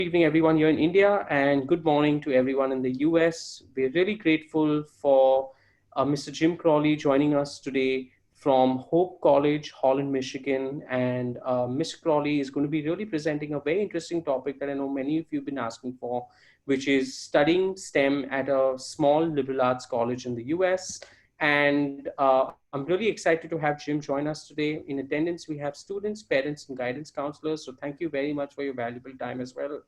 Evening, everyone here in India, and good morning to everyone in the US. We're really grateful for Mr. Jim Crawley joining us today from Hope College, Holland, Michigan. And Mr. Crawley is going to be really presenting a very interesting topic that I know many of you have been asking for, which is studying STEM at a small liberal arts college in the US. And I'm really excited to have Jim join us today. In attendance, we have students, parents, and guidance counselors. So thank you very much for your valuable time as well.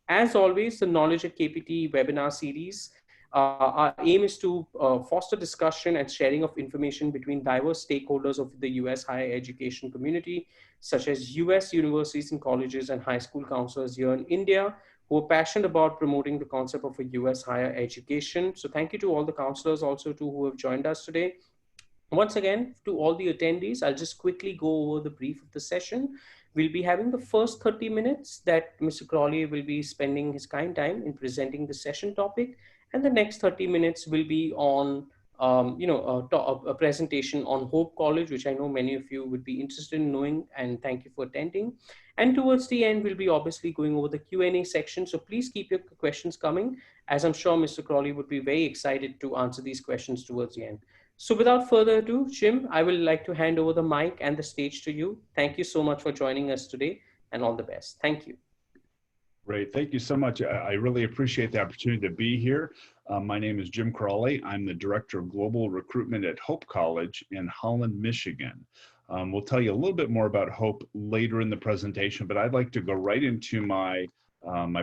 As always, the Knowledge at KPT webinar series, our aim is to foster discussion and sharing of information between diverse stakeholders of the US higher education community, such as US universities and colleges and high school counselors here in India, who are passionate about promoting the concept of a US higher education. So thank you to all the counselors also too who have joined us today. Once again, to all the attendees, I'll just quickly go over the brief of the session. We'll be having the first 30 minutes that Mr. Crawley will be spending his kind time in presenting the session topic. And the next 30 minutes will be on, a presentation on Hope College, which I know many of you would be interested in knowing, and thank you for attending. And towards the end, we'll be obviously going over the Q&A section. So please keep your questions coming, as I'm sure Mr. Crawley would be very excited to answer these questions towards the end. So without further ado, Jim, I would like to hand over the mic and the stage to you. Thank you so much for joining us today, and all the best. Thank you. Great. Thank you so much. I really appreciate the opportunity to be here. My name is Jim Crawley. I'm the Director of Global Recruitment at Hope College in Holland, Michigan. We'll tell you a little bit more about Hope later in the presentation, but I'd like to go right into my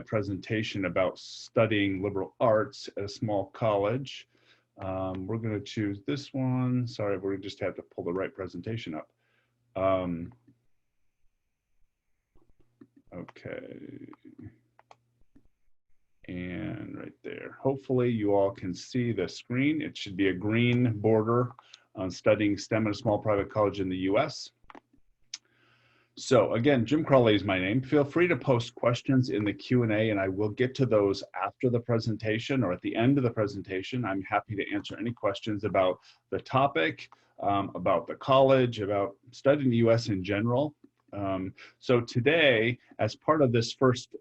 presentation about studying liberal arts at a small college. We're going to choose this one. Sorry, we just have to pull the right presentation up. Okay. And right there. Hopefully you all can see the screen. It should be a green border on studying STEM at a small private college in the US. So again, Jim Crawley is my name. Feel free to post questions in the Q&A and I will get to those after the presentation or at the end of the presentation. I'm happy to answer any questions about the topic, about the college, about studying the US in general. So today, as part of this first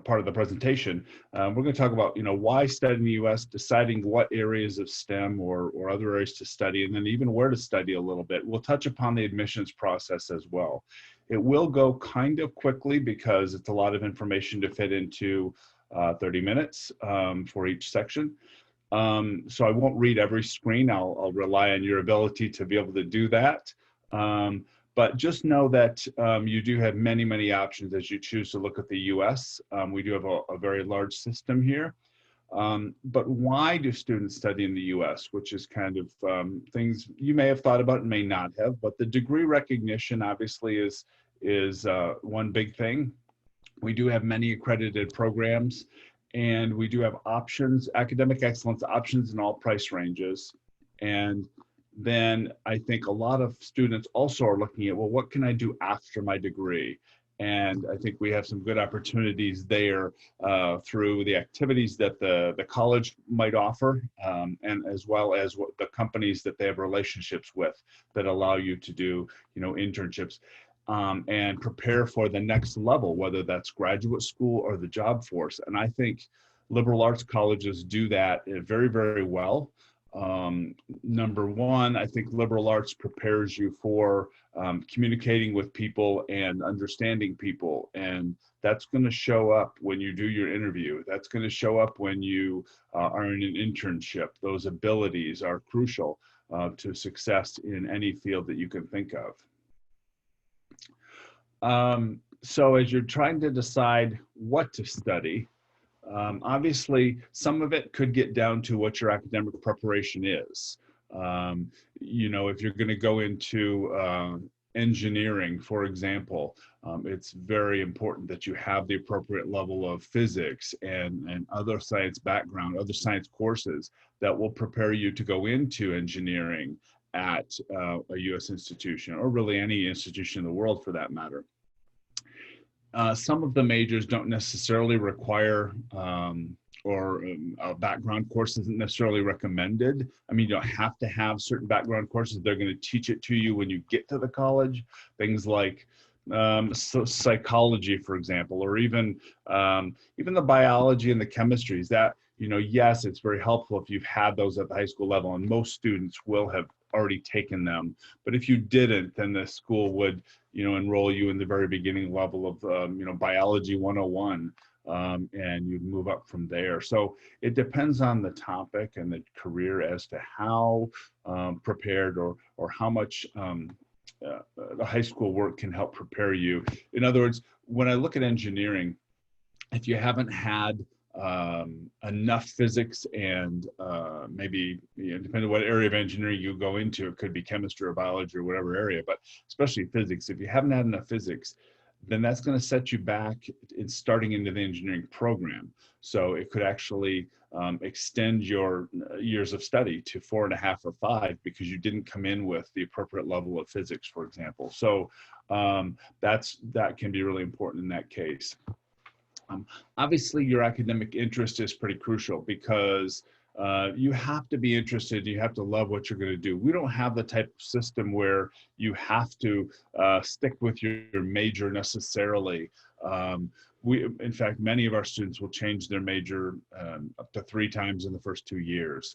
part of the presentation, we're going to talk about, why study in the U.S., deciding what areas of STEM or other areas to study, and then even where to study a little bit. We'll touch upon the admissions process as well. It will go kind of quickly because it's a lot of information to fit into 30 minutes for each section. So I won't read every screen. I'll rely on your ability to be able to do that. But just know that you do have many, many options as you choose to look at the US. We do have a very large system here. But why do students study in the US? Which is kind of things you may have thought about and may not have. But the degree recognition obviously is one big thing. We do have many accredited programs. And we do have options, academic excellence options in all price ranges. And then I think a lot of students also are looking at, well, what can I do after my degree? And I think we have some good opportunities there through the activities that the college might offer, and as well as what the companies that they have relationships with that allow you to do, internships and prepare for the next level, whether that's graduate school or the job force. And I think liberal arts colleges do that very, very well. Number one, I think liberal arts prepares you for communicating with people and understanding people. And that's going to show up when you do your interview. That's going to show up when you are in an internship. Those abilities are crucial to success in any field that you can think of. So as you're trying to decide what to study, obviously, some of it could get down to what your academic preparation is. If you're going to go into engineering, for example, it's very important that you have the appropriate level of physics and other science background, other science courses that will prepare you to go into engineering at a U.S. institution, or really any institution in the world for that matter. Some of the majors don't necessarily require a background course isn't necessarily recommended. I mean, you don't have to have certain background courses. They're going to teach it to you when you get to the college. Things like so psychology, for example, or even the biology and the chemistries that, yes, it's very helpful if you've had those at the high school level, and most students will have already taken them. But if you didn't, then the school would, enroll you in the very beginning level of, biology 101, and you'd move up from there. So it depends on the topic and the career as to how prepared or how much the high school work can help prepare you. In other words, when I look at engineering, if you haven't had enough physics and maybe, depending on what area of engineering you go into, it could be chemistry or biology or whatever area, but especially physics, if you haven't had enough physics, then that's going to set you back in starting into the engineering program. So it could actually extend your years of study to 4.5 or 5 because you didn't come in with the appropriate level of physics, for example. So that can be really important in that case. Obviously, your academic interest is pretty crucial because you have to be interested. You have to love what you're going to do. We don't have the type of system where you have to stick with your major necessarily. In fact, many of our students will change their major up to 3 times in the first 2 years.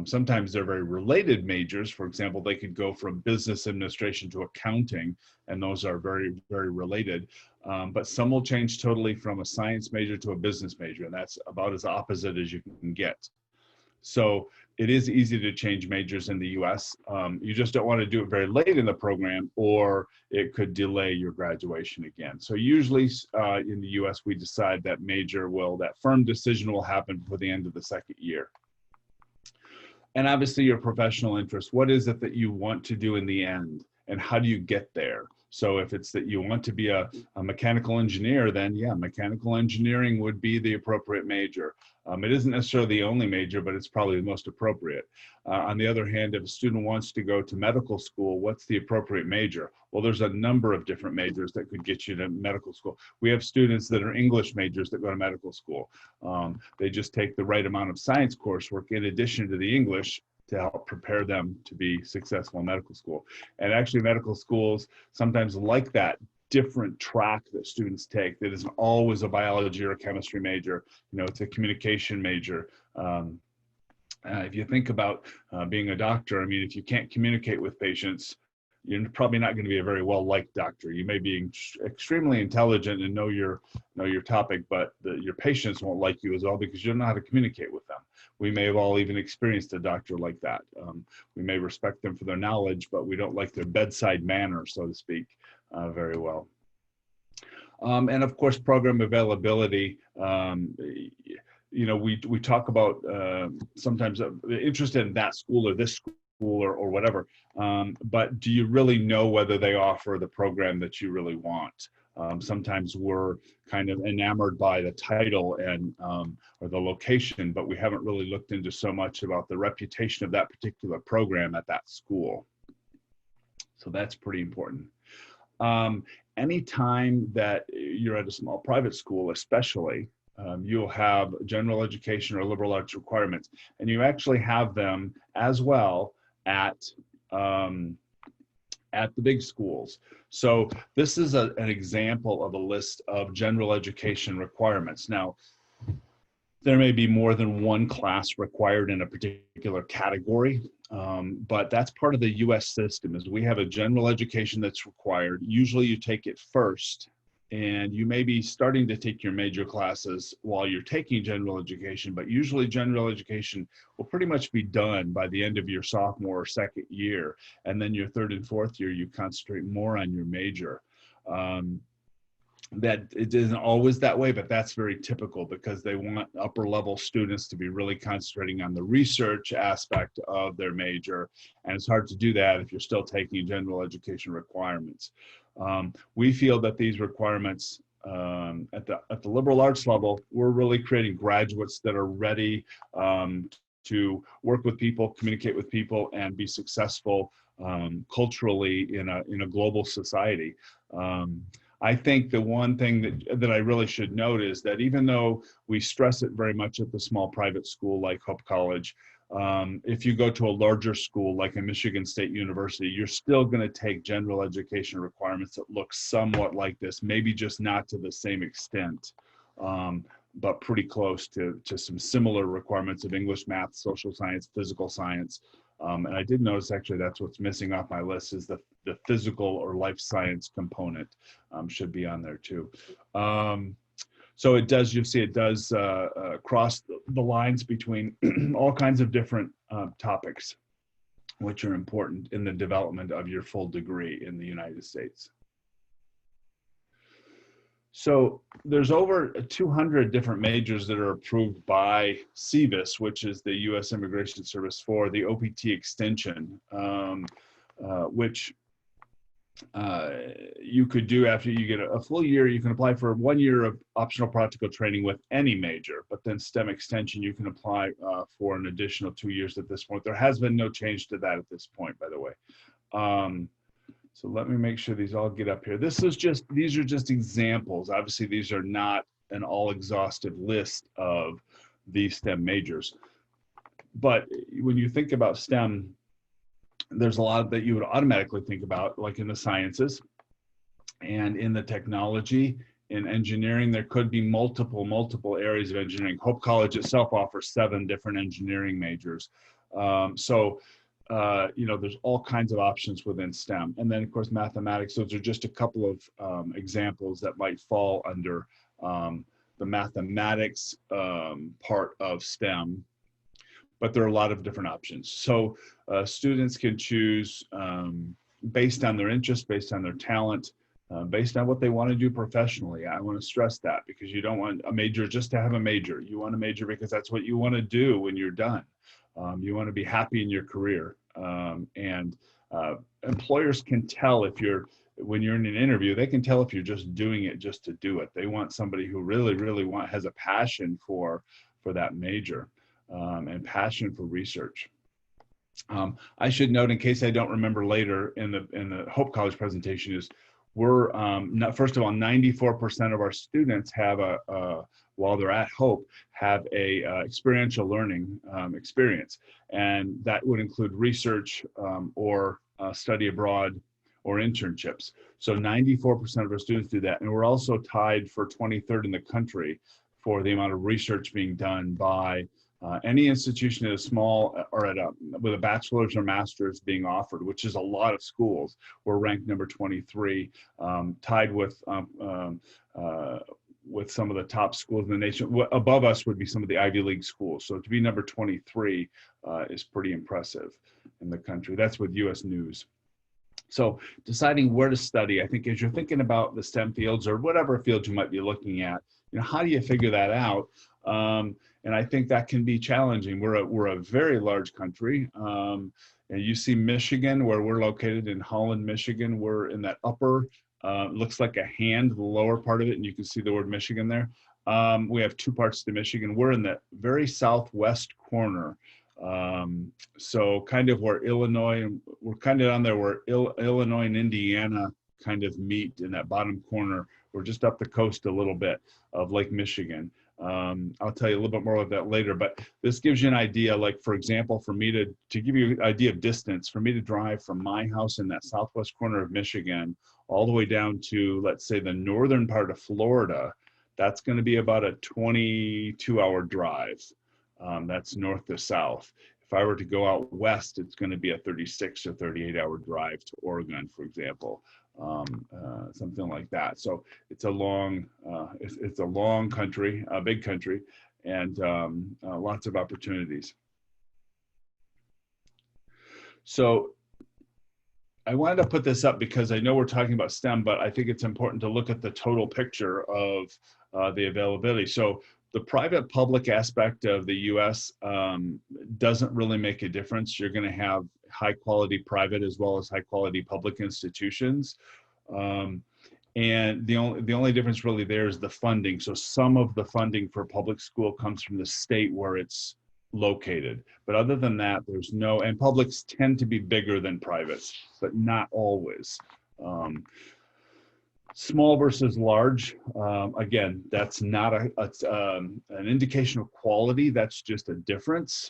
Sometimes they're very related majors. For example, they could go from business administration to accounting, and those are very, very related. But some will change totally from a science major to a business major, and that's about as opposite as you can get. So it is easy to change majors in the US. You just don't want to do it very late in the program, or it could delay your graduation again. So usually in the US, we decide that firm decision will happen before the end of the second year. And obviously your professional interest, what is it that you want to do in the end, and how do you get there? So if it's that you want to be a mechanical engineer, then yeah, mechanical engineering would be the appropriate major. It isn't necessarily the only major, but it's probably the most appropriate. On the other hand, if a student wants to go to medical school, what's the appropriate major? Well, there's a number of different majors that could get you to medical school. We have students that are English majors that go to medical school. They just take the right amount of science coursework in addition to the English to help prepare them to be successful in medical school. And actually medical schools sometimes like that different track that students take that isn't always a biology or a chemistry major. It's a communication major. If you think about being a doctor, I mean, if you can't communicate with patients, you're probably not going to be a very well-liked doctor. You may be extremely intelligent and know your topic, but your patients won't like you as well because you don't know how to communicate with them. We may have all even experienced a doctor like that. We may respect them for their knowledge, but we don't like their bedside manner, so to speak, very well. And of course, program availability. We talk about sometimes interested in that school or this school or whatever, but do you really know whether they offer the program that you really want? Sometimes we're kind of enamored by the title and or the location, but we haven't really looked into so much about the reputation of that particular program at that school. So that's pretty important. Anytime that you're at a small private school, especially, you'll have general education or liberal arts requirements, and you actually have them as well at the big schools. So this is an example of a list of general education requirements. Now, there may be more than one class required in a particular category, but that's part of the US system. Is we have a general education that's required. Usually you take it first, and you may be starting to take your major classes while you're taking general education, but usually general education will pretty much be done by the end of your sophomore or second year. And then your third and fourth year, you concentrate more on your major. That it isn't always that way, but that's very typical because they want upper level students to be really concentrating on the research aspect of their major. And it's hard to do that if you're still taking general education requirements. We feel that these requirements at the liberal arts level, we're really creating graduates that are ready to work with people, communicate with people, and be successful culturally in a global society. I think the one thing that I really should note is that even though we stress it very much at the small private school like Hope College, If you go to a larger school like a Michigan State University, you're still going to take general education requirements that look somewhat like this, maybe just not to the same extent, but pretty close to some similar requirements of English, math, social science, physical science. And I did notice actually that's what's missing off my list is the physical or life science component should be on there too. So it does, you see, it does cross the lines between all kinds of different topics, which are important in the development of your full degree in the United States. So there's over 200 different majors that are approved by CVIS, which is the U.S. Immigration Service, for the OPT extension, which you could do after you get a full year. You can apply for 1 year of optional practical training with any major, but then STEM extension, you can apply for an additional 2 years at this point. There has been no change to that at this point, by the way. So let me make sure these all get up here. These are just examples. Obviously, these are not an all exhaustive list of these STEM majors. But when you think about STEM, there's a lot that you would automatically think about, like in the sciences and in the technology. In engineering, there could be multiple areas of engineering. Hope College itself offers 7 different engineering majors. There's all kinds of options within STEM. And then, of course, mathematics. Those are just a couple of examples that might fall under the mathematics part of STEM. But there are a lot of different options. So students can choose based on their interest, based on their talent, based on what they want to do professionally. I want to stress that, because you don't want a major just to have a major. You want a major because that's what you want to do when you're done. You want to be happy in your career. And employers can tell when you're in an interview, they can tell if you're just doing it just to do it. They want somebody who really has a passion for that major. And passion for research. I should note, in case I don't remember later in the Hope College presentation, is we're first of all, 94% of our students have while they're at Hope, have a experiential learning experience, and that would include research or study abroad or internships. So 94% of our students do that, and we're also tied for 23rd in the country for the amount of research being done by any institution at a small or with a bachelor's or master's being offered, which is a lot of schools. We're ranked number 23, tied with some of the top schools in the nation. Above us would be some of the Ivy League schools. So to be number 23 is pretty impressive in the country. That's with U.S. News. So deciding where to study, I think as you're thinking about the STEM fields or whatever field you might be looking at, how do you figure that out? And I think that can be challenging. We're a very large country. And you see Michigan, where we're located in Holland, Michigan. We're in that upper, looks like a hand, the lower part of it, and you can see the word Michigan there. We have 2 parts to Michigan. We're in the very southwest corner. So kind of where Illinois, we're kind of down there where Illinois and Indiana kind of meet in that bottom corner. We're just up the coast a little bit of Lake Michigan. I'll tell you a little bit more of that later, but this gives you an idea, like, for example, for me to give you an idea of distance, for me to drive from my house in that southwest corner of Michigan all the way down to, let's say, the northern part of Florida, that's going to be about a 22-hour drive. That's north to south. If I were to go out west, it's going to be a 36 or 38-hour drive to Oregon, for example. Something like that. So it's a long country, a big country, and lots of opportunities. So I wanted to put this up because I know we're talking about STEM, but I think it's important to look at the total picture of the availability. So the private-public aspect of the U.S. Doesn't really make a difference. You're going to have high-quality private as well as high-quality public institutions. And the only difference really there is the funding. So some of the funding for public school comes from the state where it's located. But other than that, there's no, and publics tend to be bigger than privates, but not always. Small versus large, again, that's not an indication of quality. That's just a difference.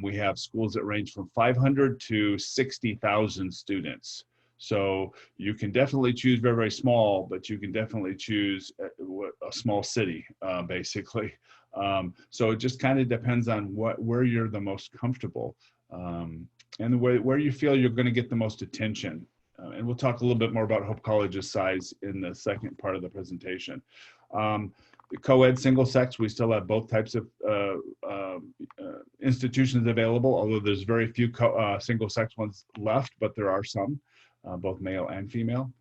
We have schools that range from 500 to 60,000 students. So you can definitely choose very, very small, but you can definitely choose a small city, basically. So it just kind of depends on where you're the most comfortable, and where you feel you're going to get the most attention. And we'll talk a little bit more about Hope College's size in the second part of the presentation. The co-ed single sex, we still have both types of institutions available, although there's very few single sex ones left, but there are some, both male and female.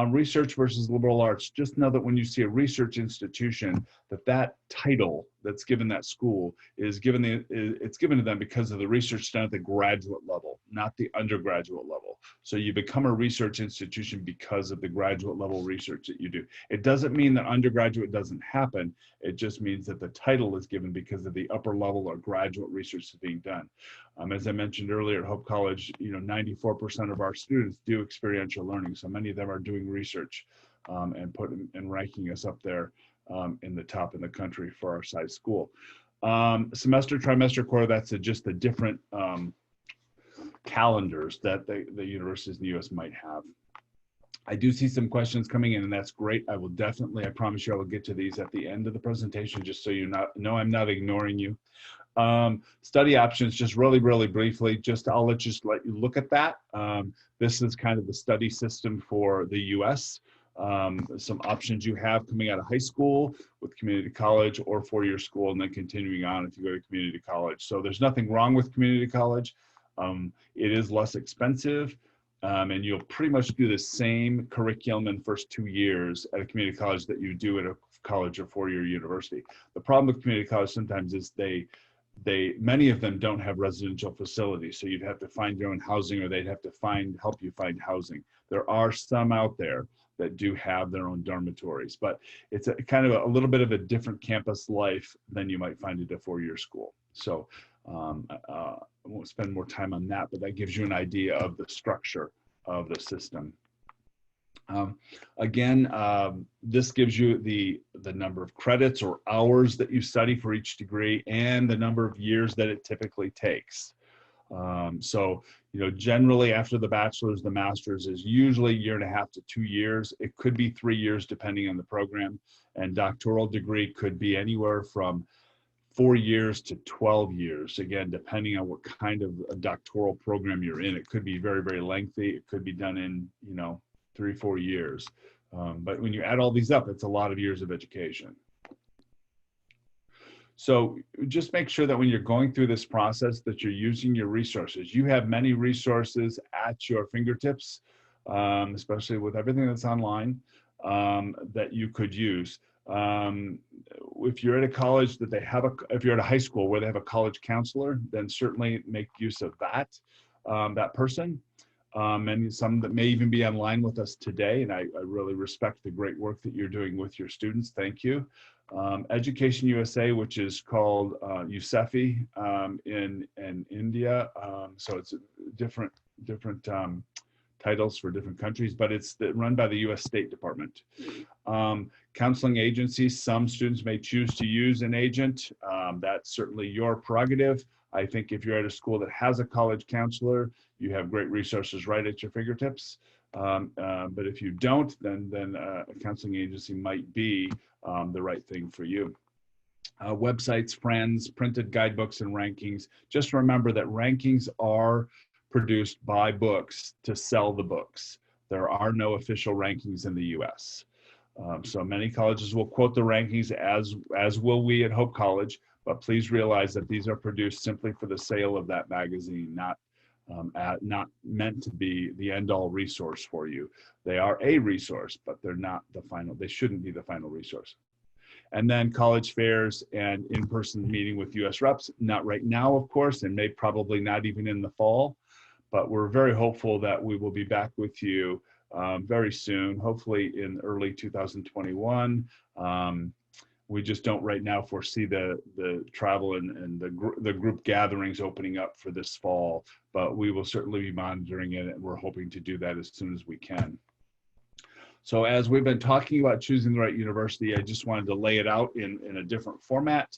Research versus liberal arts, just know that when you see a research institution, that title that's given that school is given it's given to them because of the research done at the graduate level, not the undergraduate level. So you become a research institution because of the graduate level research that you do. It doesn't mean that undergraduate doesn't happen. It just means that the title is given because of the upper level or graduate research that's being done. As I mentioned earlier, at Hope College, 94% of our students do experiential learning. So many of them are doing research and ranking us up there in the top in the country for our size school. Semester, trimester, quarter, that's just the different calendars that the universities in the US might have. I do see some questions coming in, and that's great. I will definitely, I promise you, I will get to these at the end of the presentation, just so you know I'm not ignoring you. Study options, just really, really briefly, I'll let you look at that. This is kind of the study system for the US. Some options you have coming out of high school with community college or four-year school, and then continuing on if you go to community college. So there's nothing wrong with community college. It is less expensive, and you'll pretty much do the same curriculum in the first 2 years at a community college that you do at a college or four-year university. The problem with community college sometimes is many of them don't have residential facilities, so you'd have to find your own housing, or they'd have to help you find housing. There are some out there that do have their own dormitories, but it's kind of a little bit of a different campus life than you might find at a four-year school. So I won't spend more time on that, but that gives you an idea of the structure of the system. Again, this gives you the number of credits or hours that you study for each degree and the number of years that it typically takes. So, generally after the bachelor's, the master's is usually 1.5 years to 2 years. It could be 3 years depending on the program, and doctoral degree could be anywhere from 4 years to 12 years, again, depending on what kind of a doctoral program you're in. It could be very, very lengthy. It could be done in, 3 or 4 years. But when you add all these up, it's a lot of years of education. So just make sure that when you're going through this process that you're using your resources. You have many resources at your fingertips, especially with everything that's online, that you could use. If you're at a college that if you're at a high school where they have a college counselor, then certainly make use of that person. And some that may even be online with us today. And I really respect the great work that you're doing with your students. Thank you. Education USA, which is called USEFI in India. So it's different titles for different countries, but it's run by the US State Department. Counseling agencies, some students may choose to use an agent. That's certainly your prerogative. I think if you're at a school that has a college counselor, you have great resources right at your fingertips. But if you don't, then a counseling agency might be the right thing for you. Websites, friends, printed guidebooks, and rankings. Just remember that rankings are produced by books to sell the books. There are no official rankings in the US. So many colleges will quote the rankings, as will we at Hope College, but please realize that these are produced simply for the sale of that magazine, not meant to be the end-all resource for you. They are a resource, but they're not the final. They shouldn't be the final resource. And then college fairs and in-person meeting with US reps, not right now, of course, and probably not even in the fall, but we're very hopeful that we will be back with you very soon, hopefully in early 2021. We just don't right now foresee the travel and the group gatherings opening up for this fall, but we will certainly be monitoring it, and we're hoping to do that as soon as we can. So as we've been talking about choosing the right university, I just wanted to lay it out in a different format.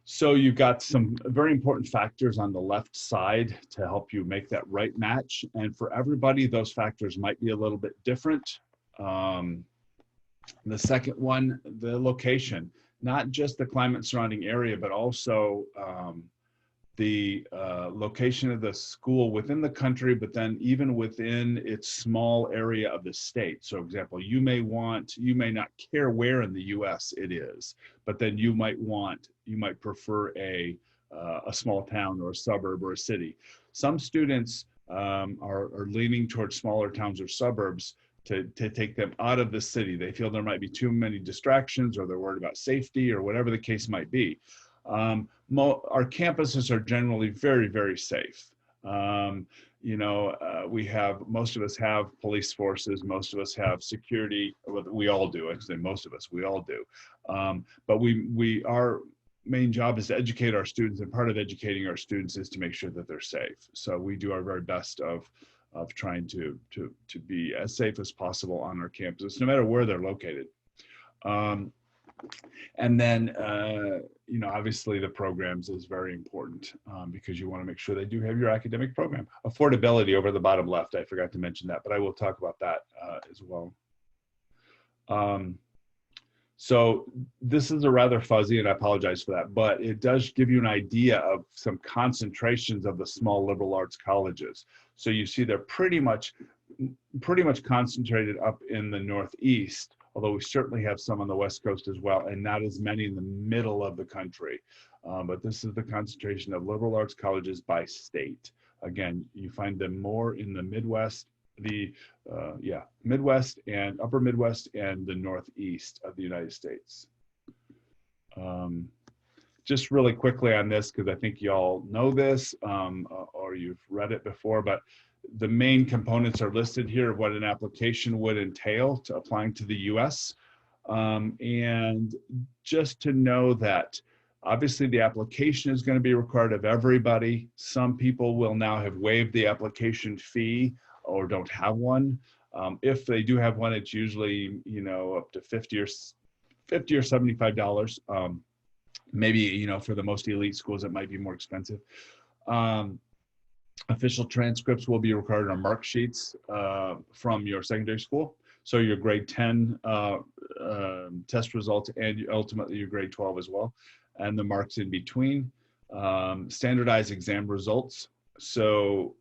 So you've got some very important factors on the left side to help you make that right match. And for everybody, those factors might be a little bit different. The second one, the location, not just the climate surrounding area, but also the location of the school within the country, but then even within its small area of the state. So example, you may not care where in the US it is, but then you might prefer a small town or a suburb or a city. Some students are leaning towards smaller towns or suburbs to take them out of the city. They feel there might be too many distractions, or they're worried about safety, or whatever the case might be. Our campuses are generally very, very safe. Most of us have police forces, most of us have security. Well, we all do. I say most of us, we all do. But our main job is to educate our students, and part of educating our students is to make sure that they're safe. So we do our very best of trying to be as safe as possible on our campuses, no matter where they're located. And then, obviously the programs is very important because you want to make sure they do have your academic program. Affordability over the bottom left, I forgot to mention that, but I will talk about that as well. So this is a rather fuzzy, and I apologize for that, but it does give you an idea of some concentrations of the small liberal arts colleges. So you see they're pretty much concentrated up in the Northeast, although we certainly have some on the West Coast as well, and not as many in the middle of the country. But this is the concentration of liberal arts colleges by state. Again, you find them more in the Midwest, Midwest and Upper Midwest and the Northeast of the United States. Just really quickly on this, because I think y'all know this or you've read it before, but the main components are listed here of what an application would entail to applying to the US. And just to know that obviously the application is going to be required of everybody. Some people will now have waived the application fee or don't have one. If they do have one, it's usually, up to $50 or $75. Maybe, for the most elite schools, it might be more expensive. Official transcripts will be required on mark sheets from your secondary school. So your grade 10 test results and ultimately your grade 12 as well. And the marks in between. Standardized exam results. So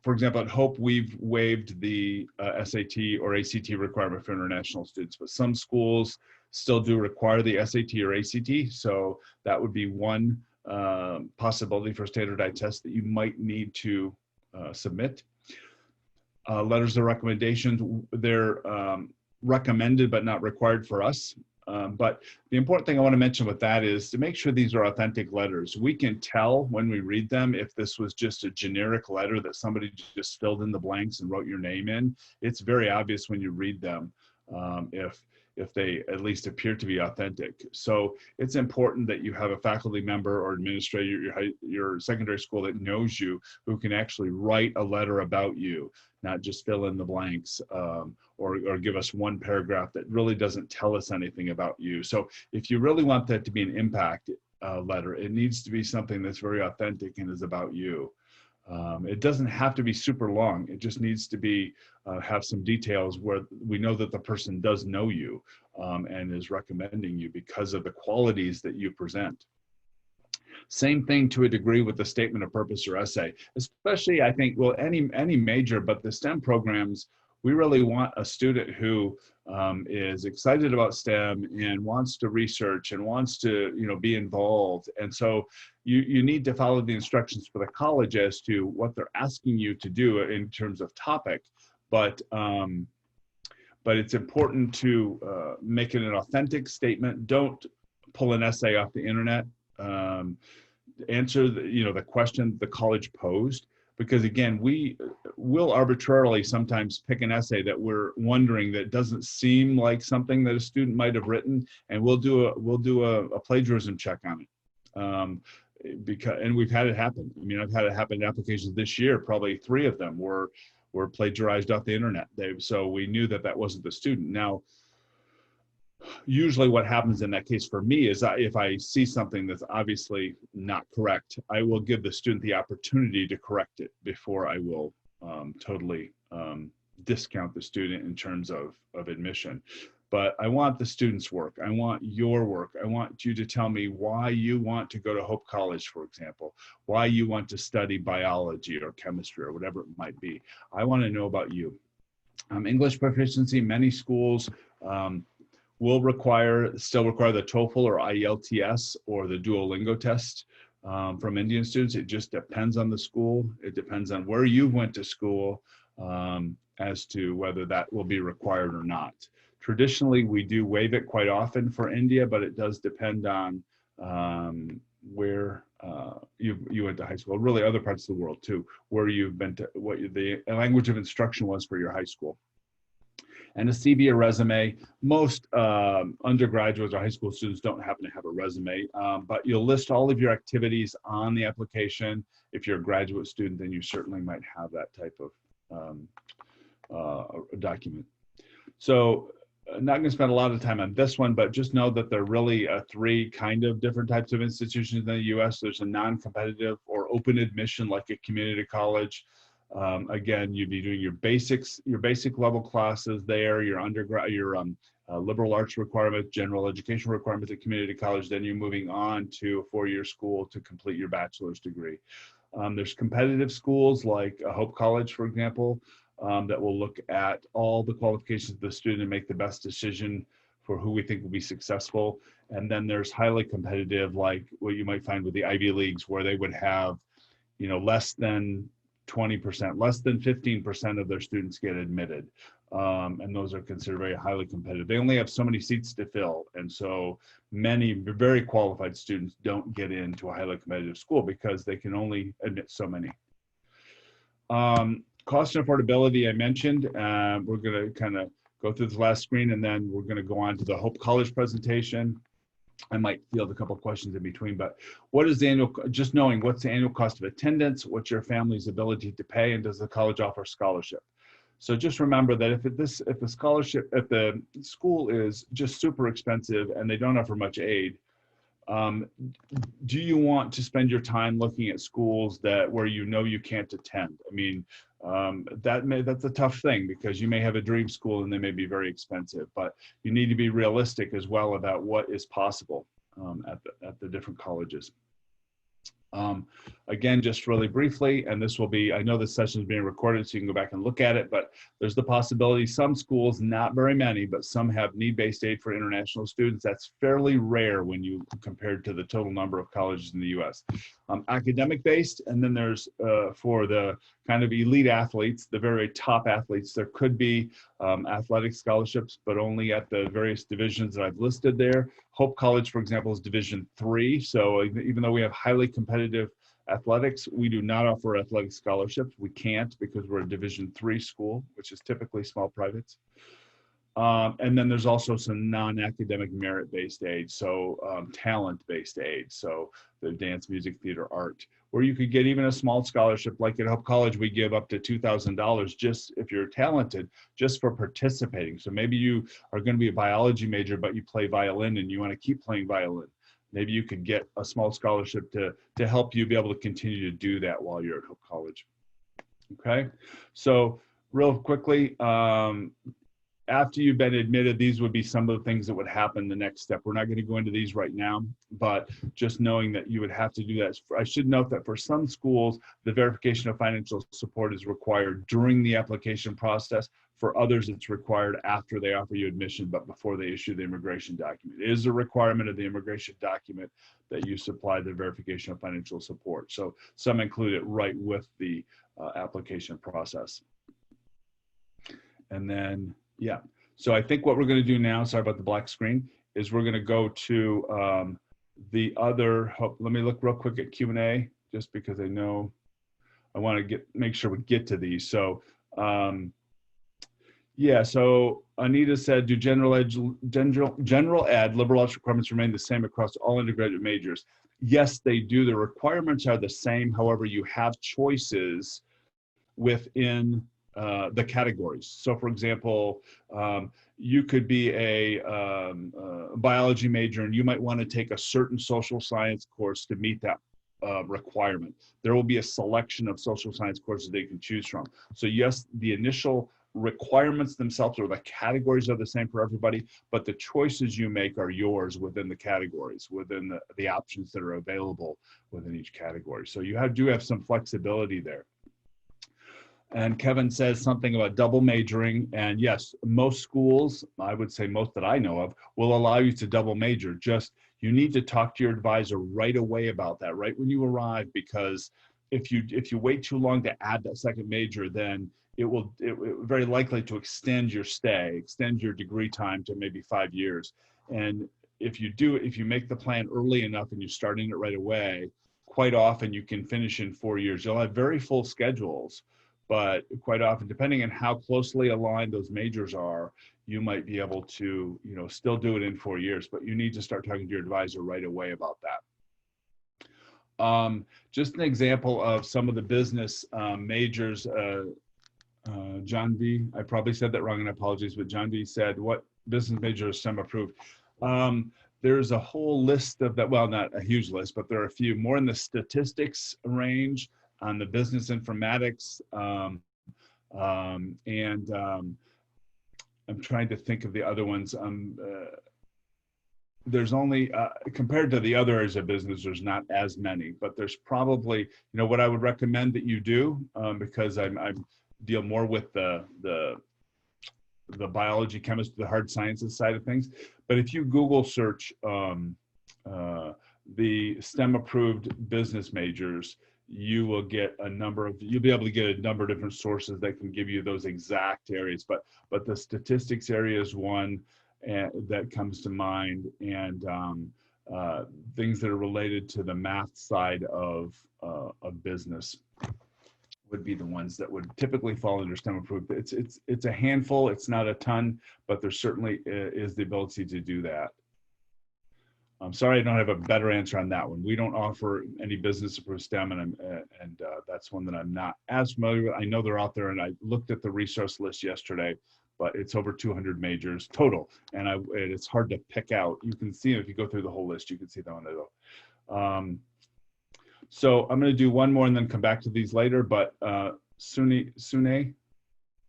for example, at Hope, we've waived the SAT or ACT requirement for international students, but some schools still do require the SAT or ACT. So that would be one possibility for standardized tests that you might need to submit. Letters of recommendations, they're recommended but not required for us. But the important thing I want to mention with that is to make sure these are authentic letters. We can tell when we read them if this was just a generic letter that somebody just filled in the blanks and wrote your name in. It's very obvious when you read them if they at least appear to be authentic. So it's important that you have a faculty member or administrator at your secondary school that knows you, who can actually write a letter about you, not just fill in the blanks or give us one paragraph that really doesn't tell us anything about you. So if you really want that to be an impact letter, it needs to be something that's very authentic and is about you. It doesn't have to be super long. It just needs to be have some details where we know that the person does know you and is recommending you because of the qualities that you present. Same thing to a degree with the statement of purpose or essay, especially I think, well, any major, but the STEM programs, we really want a student who is excited about STEM and wants to research and wants to, be involved. And so you need to follow the instructions for the college as to what they're asking you to do in terms of topic. But it's important to make it an authentic statement. Don't pull an essay off the internet. Answer the question the college posed. Because again, we will arbitrarily sometimes pick an essay that we're wondering that doesn't seem like something that a student might have written, and we'll do a plagiarism check on it. And we've had it happen. I mean, I've had it happen in applications this year, probably 3 of them where were plagiarized off the internet. So we knew that that wasn't the student. Now, usually what happens in that case for me is if I see something that's obviously not correct, I will give the student the opportunity to correct it before I will totally discount the student in terms of admission. But I want the student's work. I want your work. I want you to tell me why you want to go to Hope College, for example, why you want to study biology or chemistry or whatever it might be. I want to know about you. English proficiency, many schools will still require the TOEFL or IELTS or the Duolingo test from Indian students. It just depends on the school. It depends on where you went to school as to whether that will be required or not. Traditionally, we do waive it quite often for India, but it does depend on where you went to high school, really other parts of the world too, where you've been to, what the language of instruction was for your high school. And a CV or resume. Most undergraduates or high school students don't happen to have a resume, but you'll list all of your activities on the application. If you're a graduate student, then you certainly might have that type of document. So I'm not going to spend a lot of time on this one, but just know that there are really three kind of different types of institutions in the U.S. There's a non-competitive or open admission, like a community college. Again, you'd be doing your basic level classes there, your undergrad, your liberal arts requirement, general education requirements at community college. Then you're moving on to a 4-year school to complete your bachelor's degree. There's competitive schools like Hope College, for example, that will look at all the qualifications of the student and make the best decision for who we think will be successful. And then there's highly competitive, like what you might find with the Ivy Leagues, where they would have, less than 20%, less than 15% of their students get admitted. And those are considered very highly competitive. They only have so many seats to fill. And so many very qualified students don't get into a highly competitive school because they can only admit so many. Cost and affordability, I mentioned. We're going to kind of go through this last screen, and then we're going to go on to the Hope College presentation. I might field a couple of questions in between, but what is the annual, just knowing what's the annual cost of attendance, what's your family's ability to pay, and does the college offer scholarship? So just remember that if the school is just super expensive and they don't offer much aid, do you want to spend your time looking at schools where you can't attend? I mean, that's a tough thing, because you may have a dream school and they may be very expensive, but you need to be realistic as well about what is possible at the different colleges. Again, just really briefly, and this will be, I know this session is being recorded, so you can go back and look at it, but there's the possibility some schools, not very many, but some have need-based aid for international students. That's fairly rare when you compared to the total number of colleges in the US. Academic-based, and then there's for the kind of elite athletes, the very top athletes, there could be athletic scholarships, but only at the various divisions that I've listed there. Hope College, for example, is Division III. So even though we have highly competitive athletics, we do not offer athletic scholarships. We can't, because we're a Division III school, which is typically small privates. And then there's also some non-academic merit-based aid, so talent-based aid, so the dance, music, theater, art, where you could get even a small scholarship. Like at Hope College, we give up to $2,000 just if you're talented, just for participating. So maybe you are going to be a biology major, but you play violin and you want to keep playing violin. Maybe you could get a small scholarship to help you be able to continue to do that while you're at Hope College. Okay, so real quickly, after you've been admitted, these would be some of the things that would happen the next step. We're not going to go into these right now, but just knowing that you would have to do that. I should note that for some schools, the verification of financial support is required during the application process. For others, it's required after they offer you admission, but before they issue the immigration document. It is a requirement of the immigration document that you supply the verification of financial support. So some include it right with the application process. And then, yeah, so I think what we're going to do now, sorry about the black screen, is we're going to go to the other, let me look real quick at Q&A, just because I know I want to make sure we get to these. So yeah, so Anita said, do general ed liberal arts requirements remain the same across all undergraduate majors? Yes, they do. The requirements are the same. However, you have choices within the categories. So for example, you could be a biology major and you might want to take a certain social science course to meet that requirement. There will be a selection of social science courses they can choose from. So yes, the initial requirements themselves or the categories are the same for everybody, but the choices you make are yours within the categories, within the options that are available within each category. So you do have some flexibility there. And Kevin says something about double majoring. And yes, most schools, I would say most that I know of, will allow you to double major. Just you need to talk to your advisor right away about that, right when you arrive, because if you wait too long to add that second major, then it will very likely to extend your stay, extend your degree time to maybe 5 years. And if you make the plan early enough and you're starting it right away, quite often you can finish in 4 years. You'll have very full schedules, but quite often, depending on how closely aligned those majors are, you might be able to, still do it in 4 years, but you need to start talking to your advisor right away about that. Just an example of some of the business majors, John V, I probably said that wrong and apologies, but John V said, what business major is STEM approved? There's a whole list of that, well, not a huge list, but there are a few more in the statistics range, on the business informatics, and I'm trying to think of the other ones. There's only, compared to the other areas of business, there's not as many, but there's probably, what I would recommend that you do, because I deal more with the biology, chemistry, the hard sciences side of things. But if you Google search the STEM approved business majors, you'll be able to get a number of different sources that can give you those exact areas. But the statistics area is one that comes to mind, and things that are related to the math side of business would be the ones that would typically fall under STEM approved. It's a handful, it's not a ton, but there certainly is the ability to do that. I'm sorry I don't have a better answer on that one. We don't offer any business approved STEM, and that's one that I'm not as familiar with. I know they're out there, and I looked at the resource list yesterday, but it's over 200 majors total, and it's hard to pick out. You can see if you go through the whole list, you can see that one. So I'm going to do one more and then come back to these later. But Sune,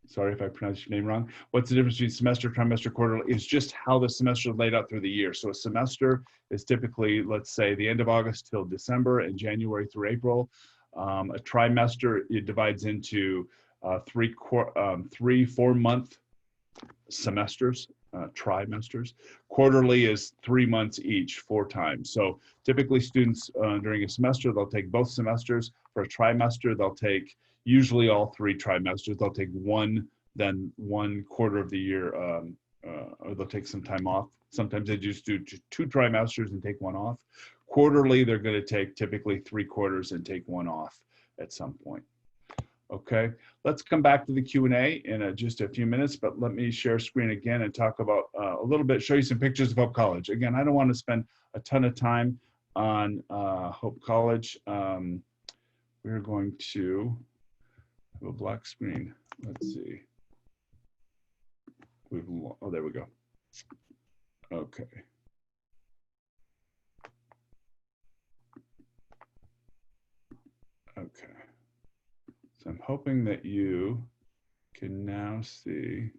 sorry if I pronounced your name wrong. What's the difference between semester, trimester, quarterly? Is just how the semester is laid out through the year. So a semester is typically, let's say, the end of August till December and January through April. A trimester, it divides into 3 4-month semesters, trimesters. Quarterly is 3 months each, 4 times. So typically students during a semester, they'll take both semesters. For a trimester, they'll take usually all 3 trimesters. They'll take then one quarter of the year, or they'll take some time off. Sometimes they just do 2 trimesters and take 1 off. Quarterly, they're going to take typically 3 quarters and take 1 off at some point. Okay, let's come back to the Q&A in just a few minutes, but let me share screen again and talk about a little bit, show you some pictures of Hope College. Again, I don't want to spend a ton of time on Hope College. We're going to have a black screen. Let's see. Oh, there we go. Okay. Okay. So I'm hoping that you can now see,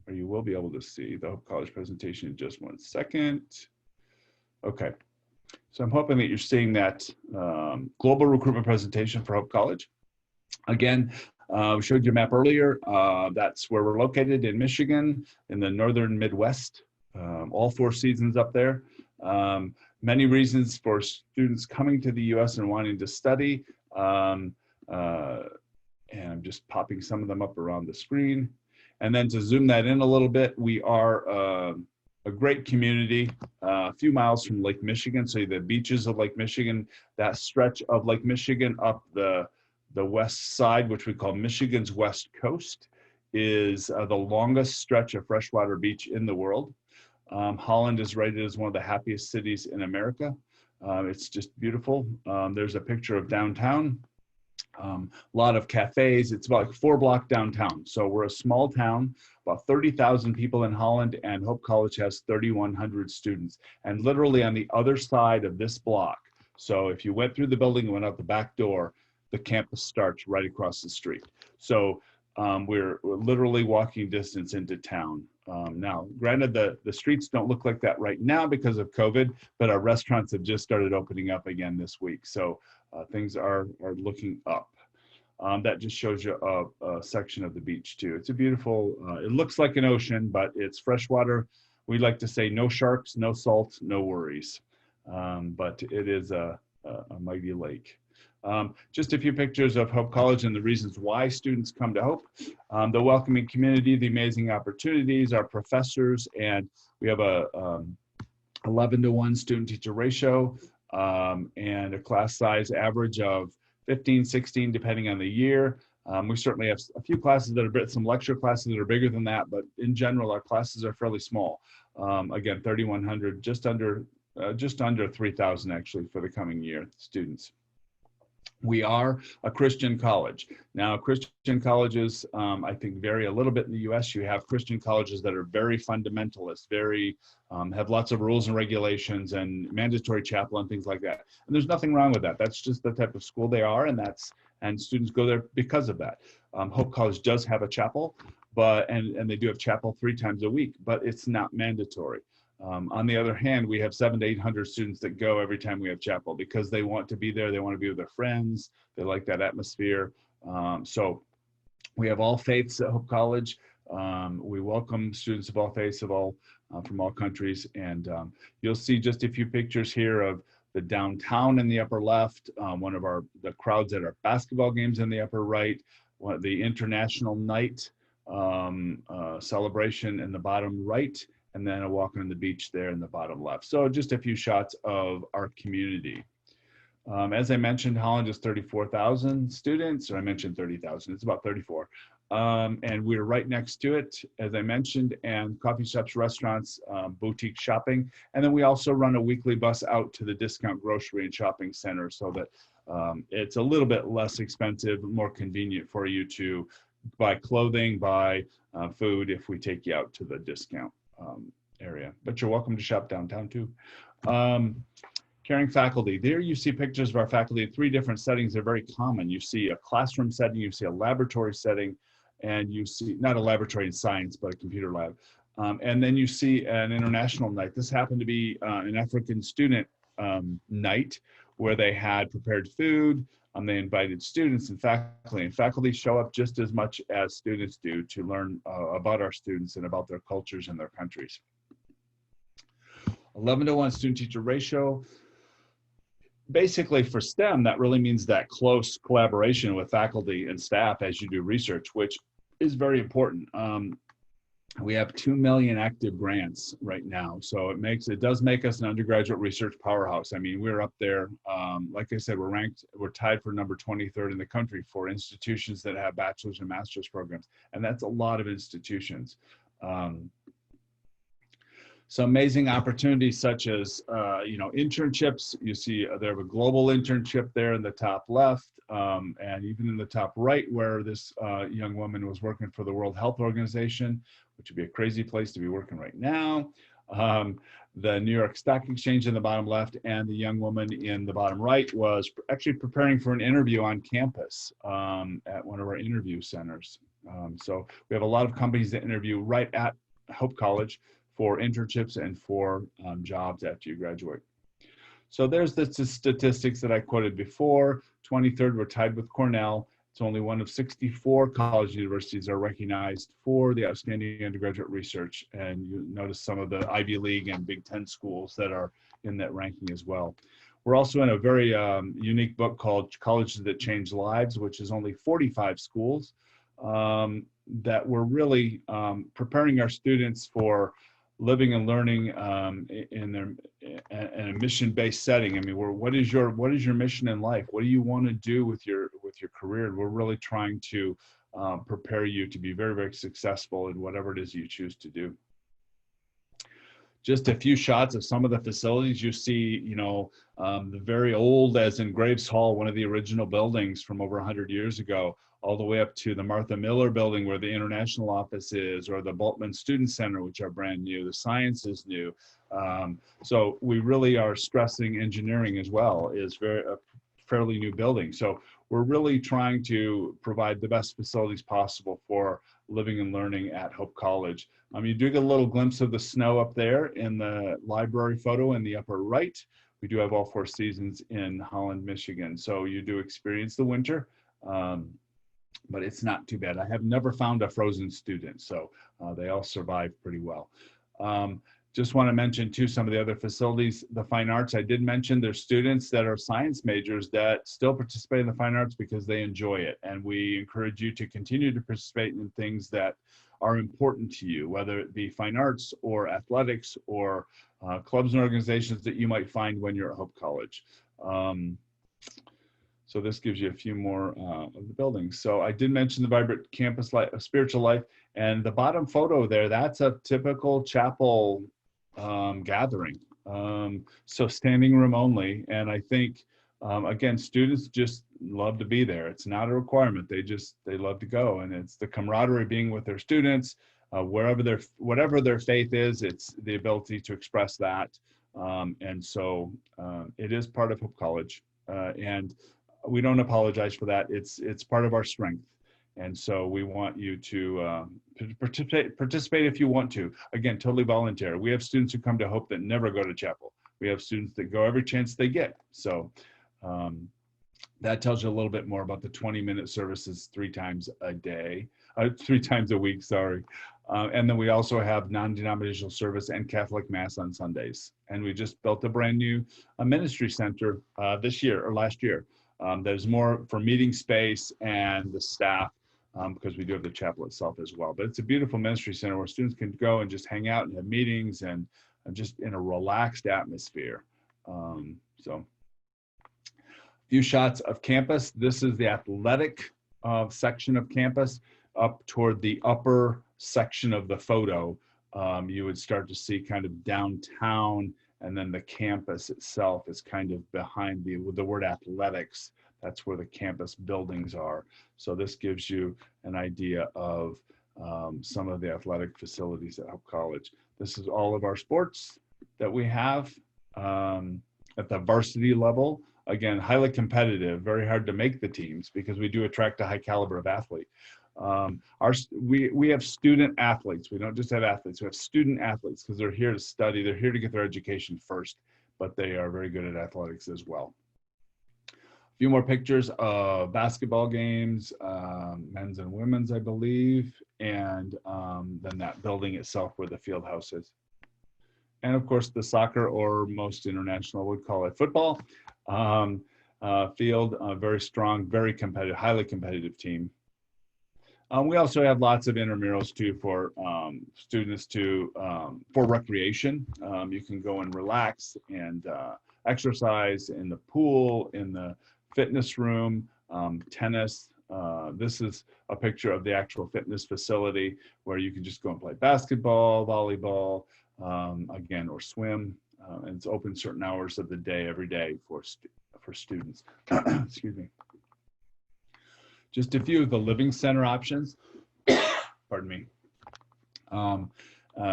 or you will be able to see the Hope College presentation in just 1 second. Okay. So I'm hoping that you're seeing that global recruitment presentation for Hope College. Again, we showed you a map earlier. That's where we're located in Michigan, in the northern Midwest. All 4 seasons up there. Many reasons for students coming to the U.S. and wanting to study. And I'm just popping some of them up around the screen. And then to zoom that in a little bit, we are a great community, a few miles from Lake Michigan. So the beaches of Lake Michigan, that stretch of Lake Michigan up the west side, which we call Michigan's West Coast, is the longest stretch of freshwater beach in the world. Holland is rated as one of the happiest cities in America. It's just beautiful. There's a picture of downtown. A lot of cafes. It's about like 4 block downtown. So we're a small town, about 30,000 people in Holland, and Hope College has 3,100 students. And literally on the other side of this block, so if you went through the building and went out the back door, the campus starts right across the street. So we're literally walking distance into town. Now, granted, the streets don't look like that right now because of COVID, but our restaurants have just started opening up again this week. So things are looking up. That just shows you a section of the beach too. It's a beautiful, it looks like an ocean, but it's freshwater. We like to say no sharks, no salt, no worries. But it is a mighty lake. Just a few pictures of Hope College and the reasons why students come to Hope. The welcoming community, the amazing opportunities, our professors, and we have a 11-to-1 student-teacher ratio and a class size average of 15, 16, depending on the year. We certainly have a few classes that are some lecture classes that are bigger than that, but in general, our classes are fairly small. Again, 3,100, just under 3,000 actually for the coming year, students. We are a Christian college. Now, Christian colleges, I think, vary a little bit in the US. You have Christian colleges that are very fundamentalist, very, have lots of rules and regulations and mandatory chapel and things like that. And there's nothing wrong with that. That's just the type of school they are, and students go there because of that. Hope College does have a chapel, and they do have chapel 3 times a week, but it's not mandatory. On the other hand, we have 700 to 800 students that go every time we have chapel because they want to be there. They want to be with their friends. They like that atmosphere. So we have all faiths at Hope College. We welcome students of all faiths, from all countries. And you'll see just a few pictures here of the downtown in the upper left, one of the crowds at our basketball games in the upper right, the international night celebration in the bottom right, and then a walk on the beach there in the bottom left. So just a few shots of our community. As I mentioned, Holland is 34,000 students, or I mentioned 30,000, it's about 34. And we're right next to it, as I mentioned, and coffee shops, restaurants, boutique shopping. And then we also run a weekly bus out to the discount grocery and shopping center so that it's a little bit less expensive, more convenient for you to buy clothing, buy food if we take you out to the discount area. But you're welcome to shop downtown too. Caring faculty. There you see pictures of our faculty in 3 different settings. They're very common. You see a classroom setting, you see a laboratory setting, and you see, not a laboratory in science, but a computer lab. And then you see an international night. This happened to be an African student night where they had prepared food. They invited students and faculty. And faculty show up just as much as students do to learn about our students and about their cultures and their countries. 11-to-1 student-teacher ratio. Basically for STEM, that really means that close collaboration with faculty and staff as you do research, which is very important. We have 2 million active grants right now. So it does make us an undergraduate research powerhouse. I mean, we're up there, like I said, we're tied for number 23rd in the country for institutions that have bachelor's and master's programs. And that's a lot of institutions. So amazing opportunities such as, internships. You see they have a global internship there in the top left, and even in the top right where this young woman was working for the World Health Organization, which would be a crazy place to be working right now. The New York Stock Exchange in the bottom left, and the young woman in the bottom right was actually preparing for an interview on campus at one of our interview centers. So we have a lot of companies that interview right at Hope College for internships and for jobs after you graduate. So there's the statistics that I quoted before. 23rd, we're tied with Cornell. It's only one of 64 college universities are recognized for the outstanding undergraduate research. And you notice some of the Ivy League and Big Ten schools that are in that ranking as well. We're also in a very unique book called Colleges That Change Lives, which is only 45 schools that we're really preparing our students for living and learning in a mission-based setting. I mean, what is your mission in life? What do you want to do with your career? And we're really trying to prepare you to be very, very successful in whatever it is you choose to do. just a few shots of some of the facilities. You see, the very old, as in Graves Hall, one of the original buildings from over 100 years ago, all the way up to the Martha Miller building where the international office is, or the Bultman Student Center, which are brand new. The science is new. So we really are stressing engineering as well, is a fairly new building. So we're really trying to provide the best facilities possible for living and learning at Hope College. You do get a little glimpse of the snow up there in the library photo in the upper right. We do have all 4 seasons in Holland, Michigan. So you do experience the winter, but it's not too bad. I have never found a frozen student, so they all survive pretty well. Just want to mention too, some of the other facilities, the fine arts, I did mention there's students that are science majors that still participate in the fine arts because they enjoy it. And we encourage you to continue to participate in things that are important to you, whether it be fine arts or athletics or clubs and organizations that you might find when you're at Hope College. So this gives you a few more of the buildings. So I did mention the vibrant campus life, spiritual life, and the bottom photo there, that's a typical chapel gathering. So standing room only. And I think, again, students just love to be there. It's not a requirement. They love to go. And it's the camaraderie being with their students, whatever their faith is, it's the ability to express that. And so it is part of Hope College. And we don't apologize for that. It's part of our strength. And so we want you to participate if you want to. Again, totally voluntary. We have students who come to Hope that never go to chapel. We have students that go every chance they get. So that tells you a little bit more about the 20-minute services 3 times a day, 3 times a week, sorry. And then we also have non-denominational service and Catholic Mass on Sundays. And we just built a brand new ministry center this year or last year. There's more for meeting space and the staff because we do have the chapel itself as well. But it's a beautiful ministry center where students can go and just hang out and have meetings and just in a relaxed atmosphere. So a few shots of campus. This is the athletic section of campus. Up toward the upper section of the photo, you would start to see kind of downtown, and then the campus itself is kind of behind the word athletics. That's where the campus buildings are. So this gives you an idea of some of the athletic facilities at Hope College. This is all of our sports that we have at the varsity level. Again, highly competitive, very hard to make the teams because we do attract a high caliber of athlete. We have student athletes. We don't just have athletes. We have student athletes because they're here to study. They're here to get their education first, but they are very good at athletics as well. A few more pictures of basketball games, men's and women's, I believe, and then that building itself where the field house is. And of course, the soccer, or most international would call it football, field, very strong, very competitive, highly competitive team. We also have lots of intramurals too for students for recreation. You can go and relax and exercise in the pool, in the fitness room, tennis. This is a picture of the actual fitness facility where you can just go and play basketball, volleyball, again, or swim. And it's open certain hours of the day, every day for students. Excuse me. Just a few of the living center options. Pardon me.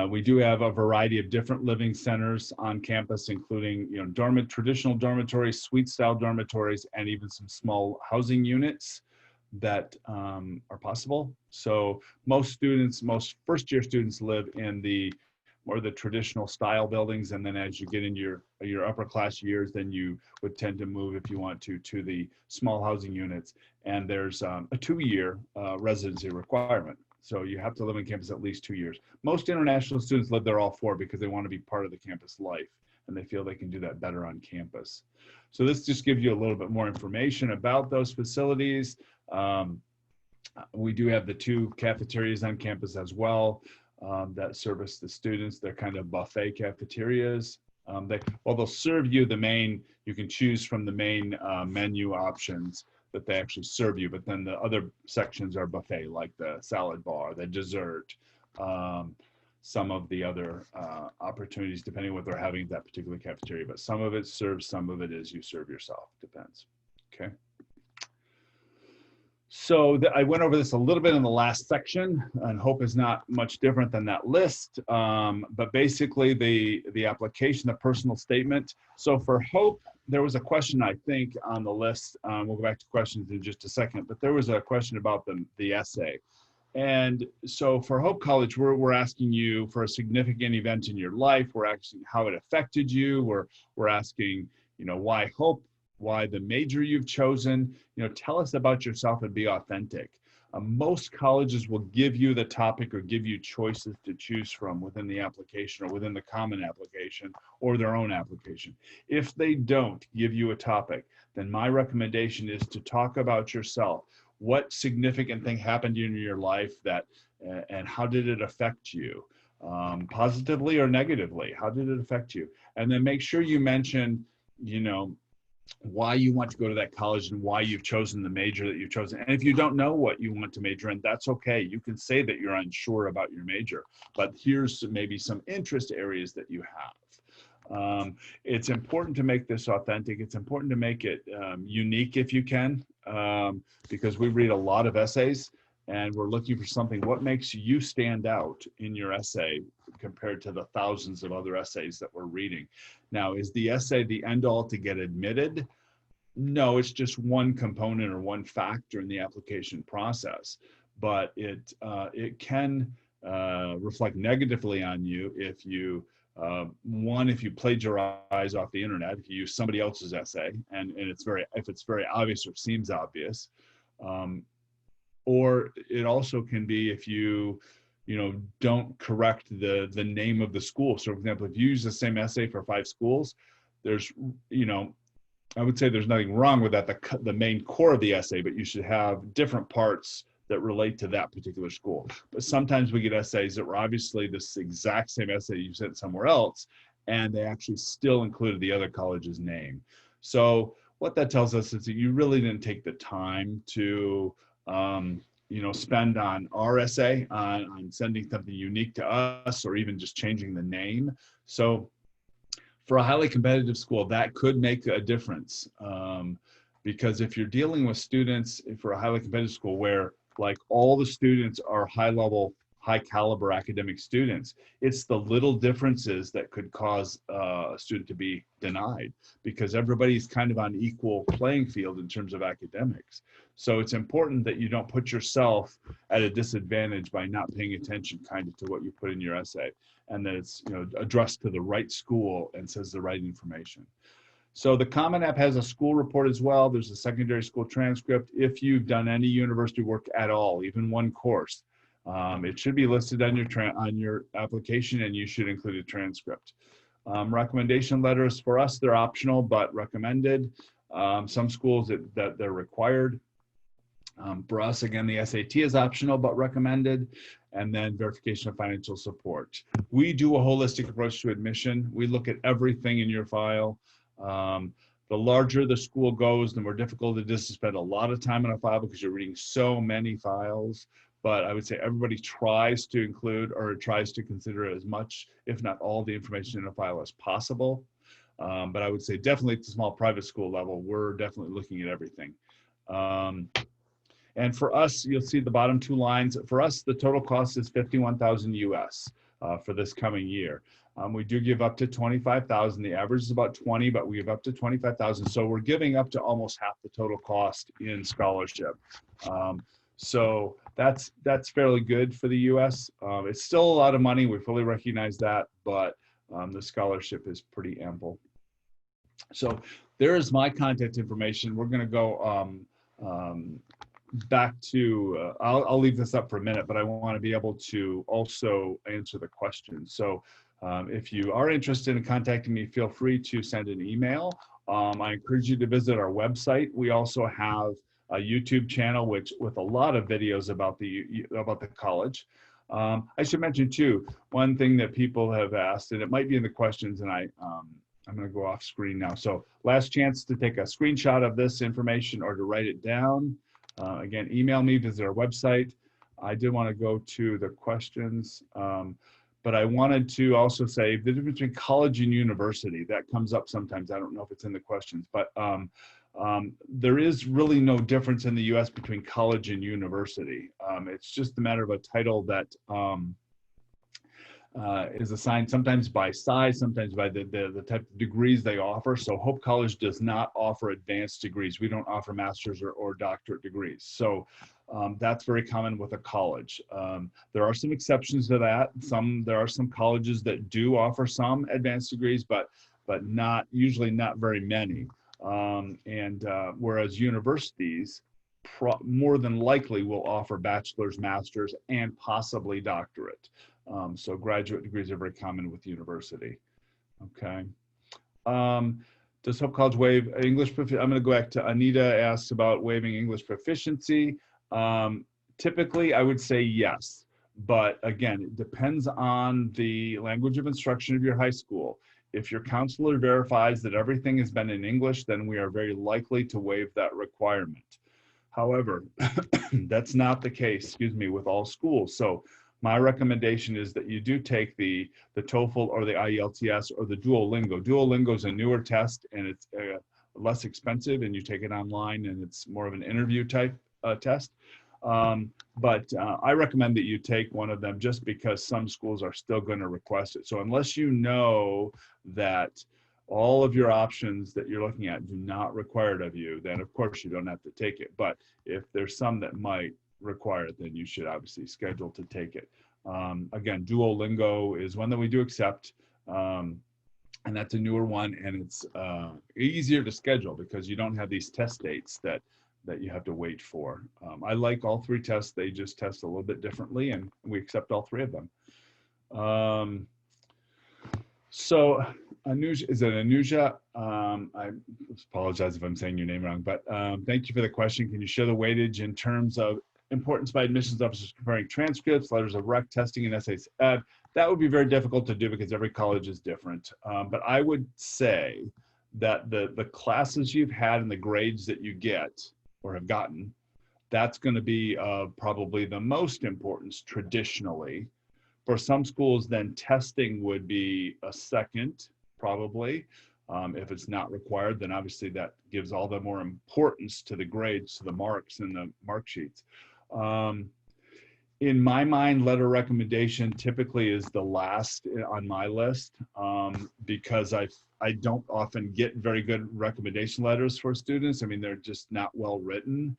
We do have a variety of different living centers on campus, including traditional dormitories, suite-style dormitories, and even some small housing units that are possible. So most first-year students live in the traditional style buildings, and then as you get into your upper class years, then you would tend to move, if you want to the small housing units. And there's a 2-year residency requirement. So you have to live on campus at least 2 years. Most international students live there all 4 because they want to be part of the campus life, and they feel they can do that better on campus. So this just gives you a little bit more information about those facilities. We do have the 2 cafeterias on campus as well. That service the students. They're kind of buffet cafeterias. They'll serve you you can choose from the main menu options that they actually serve you, but then the other sections are buffet, like the salad bar, the dessert. some of the other opportunities, depending on what they're having at that particular cafeteria. But some of it serves, some of it is you serve yourself, depends. Okay. So I went over this a little bit in the last section, and Hope is not much different than that list. But basically the application, the personal statement. So for Hope, there was a question, I think, on the list. We'll go back to questions in just a second, but there was a question about the essay. And so for Hope College, we're asking you for a significant event in your life. We're asking how it affected you. We're asking, why Hope, why the major you've chosen. Tell us about yourself and be authentic. Most colleges will give you the topic or give you choices to choose from within the application or within the common application or their own application. If they don't give you a topic, then my recommendation is to talk about yourself. What significant thing happened in your life and how did it affect you? Positively or negatively? How did it affect you? And then make sure you mention, why you want to go to that college and why you've chosen the major that you've chosen. And if you don't know what you want to major in, that's okay. You can say that you're unsure about your major, but here's maybe some interest areas that you have. It's important to make this authentic. It's important to make it unique if you can, because we read a lot of essays and we're looking for something. What makes you stand out in your essay compared to the thousands of other essays that we're reading? Now, is the essay the end all to get admitted? No, it's just one component or one factor in the application process, but it can reflect negatively on you if you if you plagiarize off the internet, if you use somebody else's essay, and if it's very obvious or seems obvious, or it also can be if you don't correct the name of the school. So for example, if you use the same essay for 5 schools, there's I would say there's nothing wrong with that, the main core of the essay, but you should have different parts that relate to that particular school. But sometimes we get essays that were obviously this exact same essay you sent somewhere else, and they actually still included the other college's name. So what that tells us is that you really didn't take the time to spend on our essay, on sending something unique to us, or even just changing the name. So for a highly competitive school, that could make a difference. Because if you're dealing with students for a highly competitive school where like all the students are high level, high caliber academic students, it's the little differences that could cause a student to be denied, because everybody's kind of on equal playing field in terms of academics. So it's important that you don't put yourself at a disadvantage by not paying attention kind of to what you put in your essay, and that it's addressed to the right school and says the right information. So the Common App has a school report as well. There's a secondary school transcript. If you've done any university work at all, even one course, it should be listed on your application, and you should include a transcript. Recommendation letters, for us, they're optional but recommended. Some schools that they're required. For us, again, the SAT is optional but recommended. And then verification of financial support. We do a holistic approach to admission. We look at everything in your file. The larger the school goes, the more difficult it is to spend a lot of time on a file because you're reading so many files. But I would say everybody tries to include or tries to consider as much, if not all, the information in a file as possible. But I would say definitely at the small private school level, we're definitely looking at everything. And for us, you'll see the bottom 2 lines. For us, the total cost is $51,000 US for this coming year. We do give up to $25,000. The average is about 20, but we give up to $25,000. So we're giving up to almost half the total cost in scholarship. So that's fairly good for the US. It's still a lot of money. We fully recognize that, but the scholarship is pretty ample. So there is my contact information. We're going to go back to, I'll leave this up for a minute, but I want to be able to also answer the questions. So if you are interested in contacting me, feel free to send an email. I encourage you to visit our website. We also have a YouTube channel with a lot of videos about the college. I should mention too, one thing that people have asked, and it might be in the questions, and I'm going to go off screen now. So last chance to take a screenshot of this information or to write it down. Again, email me, visit our website. I did want to go to the questions. but I wanted to also say the difference between college and university, that comes up sometimes. I don't know if it's in the questions, but there is really no difference in the US between college and university. It's just a matter of a title that is assigned sometimes by size, sometimes by the type of degrees they offer. So Hope College does not offer advanced degrees. We don't offer master's or doctorate degrees. So that's very common with a college. There are some exceptions to that. There are some colleges that do offer some advanced degrees, but not usually not very many. Whereas universities more than likely will offer bachelor's, master's, and possibly doctorate. So graduate degrees are very common with university. Okay. Does Hope College waive English proficiency? I'm going to go back to Anita asks about waiving English proficiency. Typically, I would say yes. But again, it depends on the language of instruction of your high school. If your counselor verifies that everything has been in English, then we are very likely to waive that requirement. However, that's not the case, excuse me, with all schools. So my recommendation is that you do take the TOEFL or the IELTS or the Duolingo. Duolingo is a newer test and it's less expensive, and you take it online and it's more of an interview type test. I recommend that you take one of them just because some schools are still going to request it. So unless you know that all of your options that you're looking at do not require it of you, then of course you don't have to take it. But if there's some that might require it, then you should obviously schedule to take it. Again, Duolingo is one that we do accept, and that's a newer one, and it's easier to schedule because you don't have these test dates that you have to wait for. I like all three tests. They just test a little bit differently, and we accept all three of them. So Anuja, is it Anuja? I apologize if I'm saying your name wrong, but thank you for the question. Can you share the weightage in terms of importance by admissions officers comparing transcripts, letters of rec, testing, and essays? That would be very difficult to do because every college is different. But I would say that the classes you've had and the grades that you get or have gotten, that's going to be probably the most importance traditionally. For some schools, then testing would be a second, probably. If it's not required, then obviously that gives all the more importance to the grades, to the marks and the mark sheets. In my mind, letter recommendation typically is the last on my list because I don't often get very good recommendation letters for students. I mean, they're just not well written.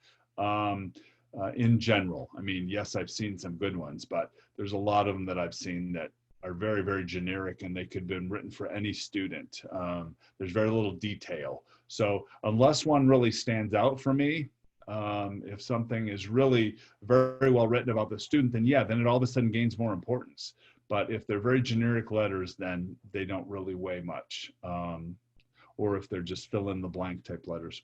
In general. I mean, yes, I've seen some good ones, but there's a lot of them that I've seen that are very, very generic, and they could have been written for any student. There's very little detail. So unless one really stands out for me, if something is really very well written about the student, then yeah, then it all of a sudden gains more importance. But if they're very generic letters, then they don't really weigh much. Or if they're just fill in the blank type letters.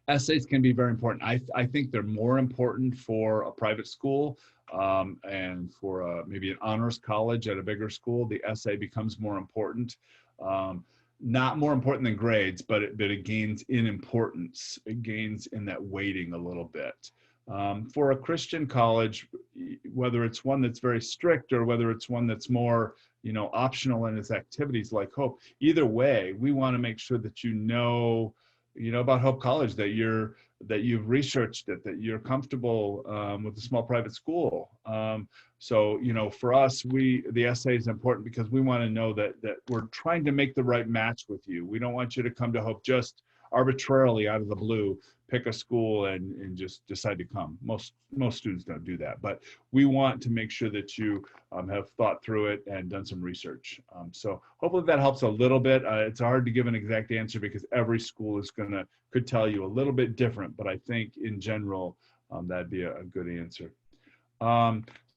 Essays can be very important. I think they're more important for a private school and for maybe an honors college at a bigger school. The essay becomes more important. Not more important than grades, but it gains in importance. It gains in that weighting a little bit. For a Christian college, whether it's one that's very strict or whether it's one that's more, optional in its activities like Hope, either way, we want to make sure that you know about Hope College, that you've researched it, that you're comfortable with a small private school. So, for us, the essay is important because we want to know that we're trying to make the right match with you. We don't want you to come to Hope just arbitrarily out of the blue, pick a school and just decide to come. Most students don't do that, but we want to make sure that you have thought through it and done some research. So hopefully that helps a little bit. It's hard to give an exact answer because every school could tell you a little bit different, but I think in general, that'd be a good answer.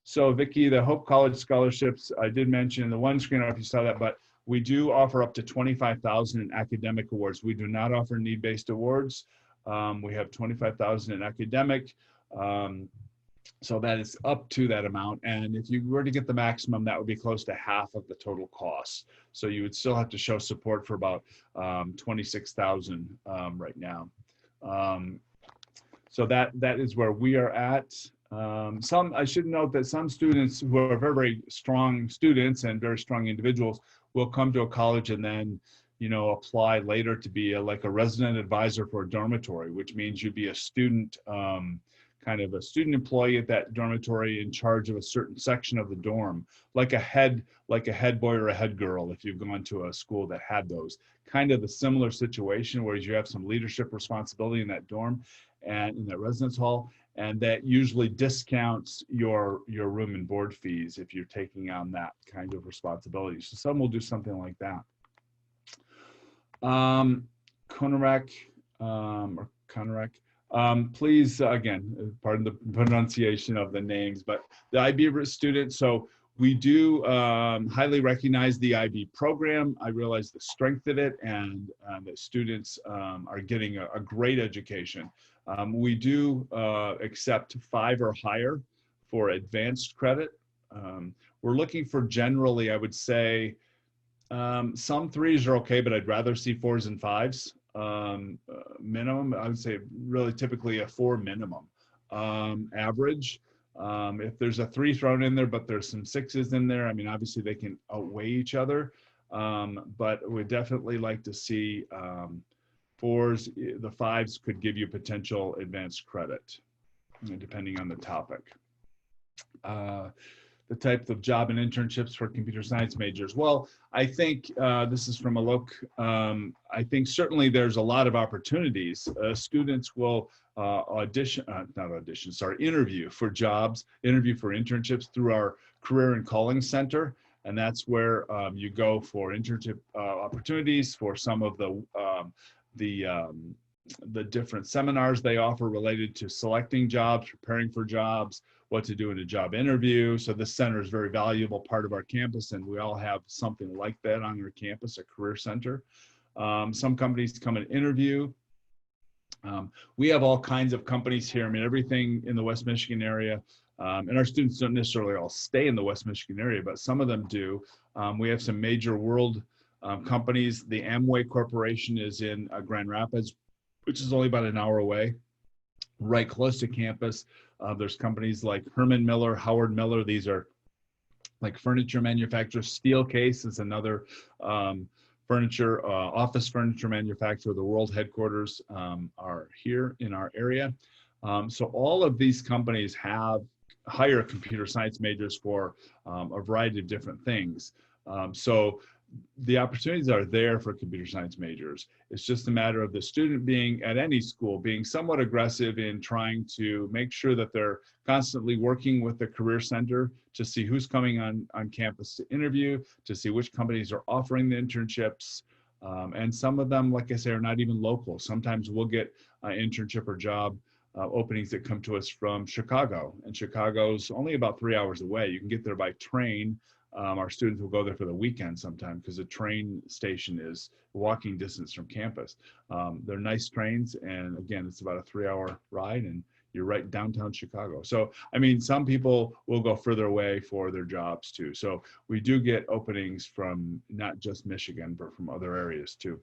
So Vicki, the Hope College scholarships, I did mention in the one screen, I don't know if you saw that, but we do offer up to $25,000 in academic awards. We do not offer need-based awards. We have $25,000 in academic. So that is up to that amount. And if you were to get the maximum, that would be close to half of the total cost. So you would still have to show support for about $26,000 right now. So that is where we are at. I should note that some students who are very, very strong students and very strong individuals will come to a college and then, apply later to be like a resident advisor for a dormitory, which means you'd be a student, kind of a student employee at that dormitory in charge of a certain section of the dorm, like a head boy or a head girl, if you've gone to a school that had those. Kind of a similar situation where you have some leadership responsibility in that dorm and in that residence hall, and that usually discounts your room and board fees if you're taking on that kind of responsibility. So some will do something like that. Konarak, or Konarak, please, again, pardon the pronunciation of the names, but the IB student, so we do highly recognize the IB program. I realize the strength of it, and that students are getting a great education. We do accept 5 or higher for advanced credit. We're looking for generally, I would say, some 3s are okay, but I'd rather see 4s and 5s minimum. I would say really typically a 4 minimum average. If there's a 3 thrown in there, but there's some 6s in there, I mean, obviously they can outweigh each other, but we'd definitely like to see 4s. The 5s could give you potential advanced credit, depending on the topic. The type of job and internships for computer science majors. Well, I think this is from Alok. I think certainly there's a lot of opportunities. Students will interview for jobs, interview for internships through our Career and Calling Center. And that's where you go for internship opportunities, for some of the different seminars they offer related to selecting jobs, preparing for jobs, what to do in a job interview. So this center is a very valuable part of our campus, and we all have something like that on our campus, a career center. Some companies come and interview. We have all kinds of companies here. I mean, everything in the West Michigan area, and our students don't necessarily all stay in the West Michigan area, but some of them do. We have some major world companies. The Amway Corporation is in Grand Rapids, which is only about an hour away, right close to campus. There's companies like Herman Miller, Howard Miller. These are like furniture manufacturers. Steelcase is another office furniture manufacturer. The world headquarters are here in our area. So all of these companies hire computer science majors for a variety of different things. So the opportunities are there for computer science majors. It's just a matter of the student being at any school, being somewhat aggressive in trying to make sure that they're constantly working with the Career Center to see who's coming on campus to interview, to see which companies are offering the internships. And some of them, like I say, are not even local. Sometimes we'll get internship or job openings that come to us from Chicago, and Chicago's only about 3 hours away. You can get there by train. Our students will go there for the weekend sometime because the train station is walking distance from campus. They're nice trains, and again, it's about a 3-hour ride, and you're right downtown Chicago. So, I mean, some people will go further away for their jobs too. So we do get openings from not just Michigan, but from other areas too.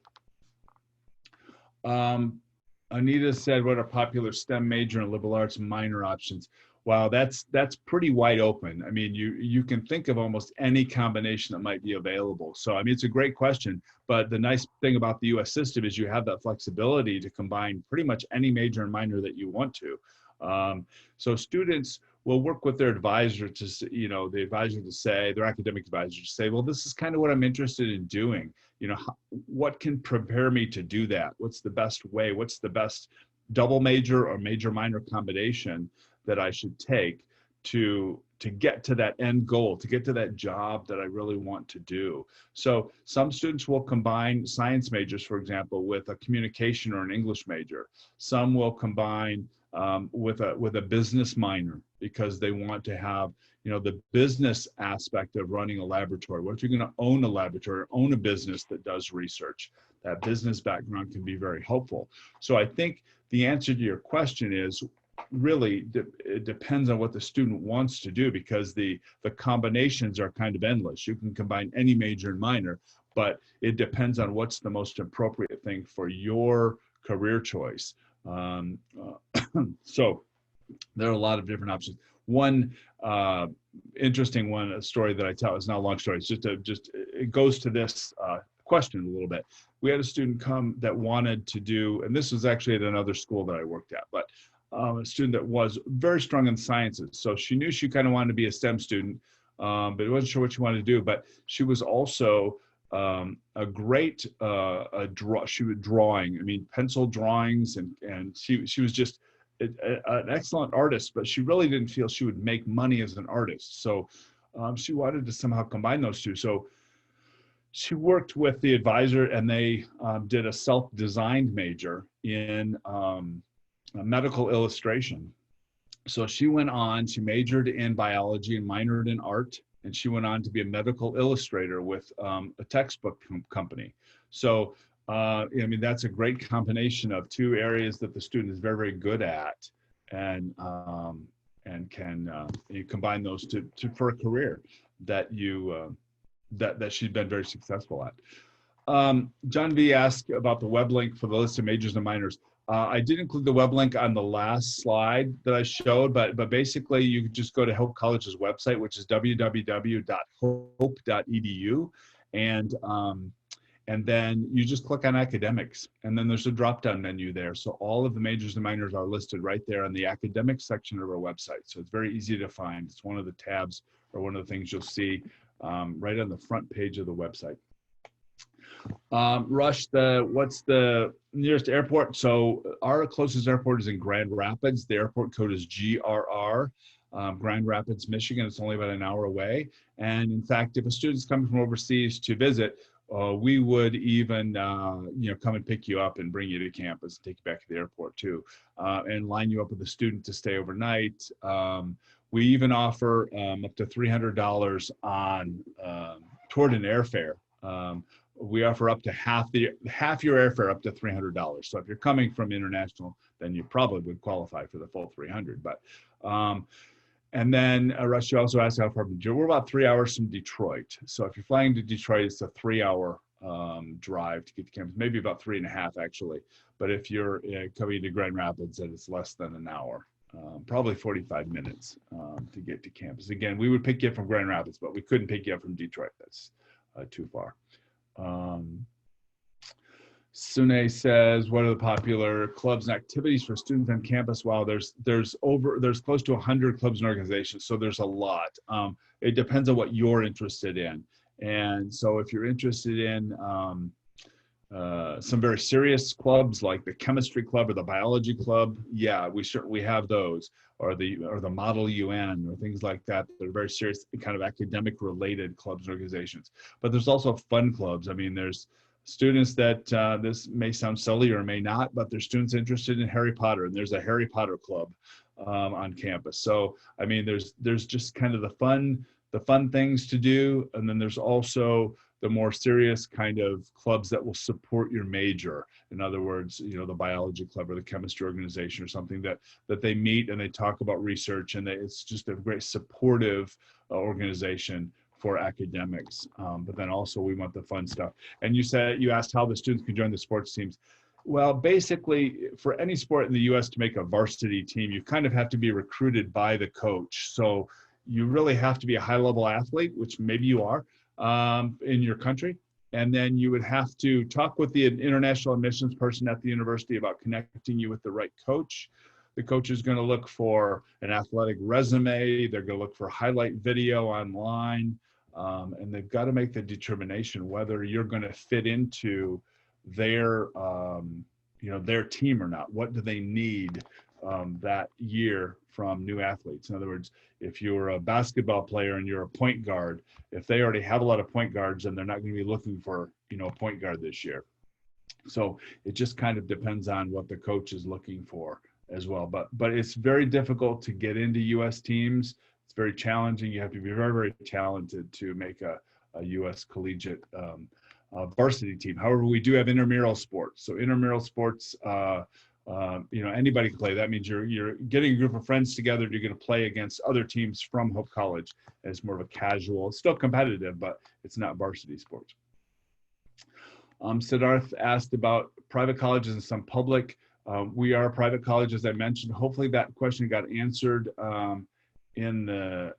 Anita said, what are popular STEM major and liberal arts minor options? Wow, that's pretty wide open. I mean, you can think of almost any combination that might be available. So, I mean, it's a great question, but the nice thing about the US system is you have that flexibility to combine pretty much any major and minor that you want to. So students will work with their advisor to, the advisor to say, their academic advisor to say, well, this is kind of what I'm interested in doing. What can prepare me to do that? What's the best way? What's the best double major or major minor combination that I should take to get to that end goal, to get to that job that I really want to do. So some students will combine science majors, for example, with a communication or an English major. Some will combine with a business minor because they want to have, the business aspect of running a laboratory. What if you're going to own a laboratory, own a business that does research? That business background can be very helpful. So I think the answer to your question is really it depends on what the student wants to do, because the combinations are kind of endless. You can combine any major and minor, but it depends on what's the most appropriate thing for your career choice. So there are a lot of different options. One interesting one, a story that I tell, is not a long story. It's it goes to this question a little bit. We had a student come that wanted to do, and this was actually at another school that I worked at, but a student that was very strong in sciences. So she knew she kind of wanted to be a STEM student, but wasn't sure what she wanted to do. But she was also a great she was drawing. I mean, pencil drawings, and she was just an excellent artist, but she really didn't feel she would make money as an artist. So she wanted to somehow combine those two. So she worked with the advisor, and they did a self-designed major in medical illustration. So she went on, she majored in biology and minored in art, and she went on to be a medical illustrator with a textbook company. So I mean, that's a great combination of two areas that the student is very, very good at, and can you combine those for a career that that she's been very successful at. John V asked about the web link for the list of majors and minors. I did include the web link on the last slide that I showed, but basically you could just go to Hope College's website, which is www.hope.edu, and then you just click on academics, and then there's a drop-down menu there. So all of the majors and minors are listed right there in the academics section of our website. So it's very easy to find. It's one of the tabs or one of the things you'll see right on the front page of the website. Rush, what's the nearest airport? So our closest airport is in Grand Rapids. The airport code is GRR, Grand Rapids, Michigan. It's only about an hour away. And in fact, if a student's coming from overseas to visit, we would even come and pick you up and bring you to campus and take you back to the airport too, and line you up with a student to stay overnight. We even offer up to $300 on toward an airfare. We offer up to half your airfare, up to $300. So if you're coming from international, then you probably would qualify for the full 300. But and then Rush, you also asked how far from Detroit. We're about 3 hours from Detroit. So if you're flying to Detroit, it's a 3-hour drive to get to campus, maybe about 3.5 actually. But if you're coming to Grand Rapids, then it's less than an hour, probably 45 minutes to get to campus. Again, we would pick you up from Grand Rapids, but we couldn't pick you up from Detroit. That's too far. Sune says, what are the popular clubs and activities for students on campus? Wow, there's close to 100 clubs and organizations, so there's a lot. It depends on what you're interested in. And so if you're interested in some very serious clubs like the chemistry club or the biology club, yeah, we have those, or the Model UN or things like that. They're very serious, kind of academic related clubs and organizations. But there's also fun clubs. I mean, there's students that this may sound silly or may not, but there's students interested in Harry Potter, and there's a Harry Potter club on campus. So I mean, there's just kind of the fun things to do, and then there's also the more serious kind of clubs that will support your major. In other words, the biology club or the chemistry organization or something that they meet and they talk about research, and it's just a great supportive organization for academics. But then also we want the fun stuff. And you asked how the students can join the sports teams. Well, basically, for any sport in the U.S. to make a varsity team, you kind of have to be recruited by the coach. So you really have to be a high-level athlete, which maybe you are, in your country. And then you would have to talk with the international admissions person at the university about connecting you with the right coach. The coach is going to look for an athletic resume. They're going to look for highlight video online. And they've got to make the determination whether you're going to fit into their team or not. What do they need that year from new athletes? In other words, if you're a basketball player and you're a point guard, if they already have a lot of point guards, then they're not going to be looking for a point guard this year. So it just kind of depends on what the coach is looking for as well. But it's very difficult to get into U.S. teams. It's very challenging. You have to be very, very talented to make a U.S. collegiate varsity team. However, we do have intramural sports. So intramural sports, anybody can play. That means you're getting a group of friends together. You're going to play against other teams from Hope College. And it's more of a casual, it's still competitive, but it's not varsity sports. Siddharth asked about private colleges and some public. We are a private college, as I mentioned. Hopefully that question got answered in the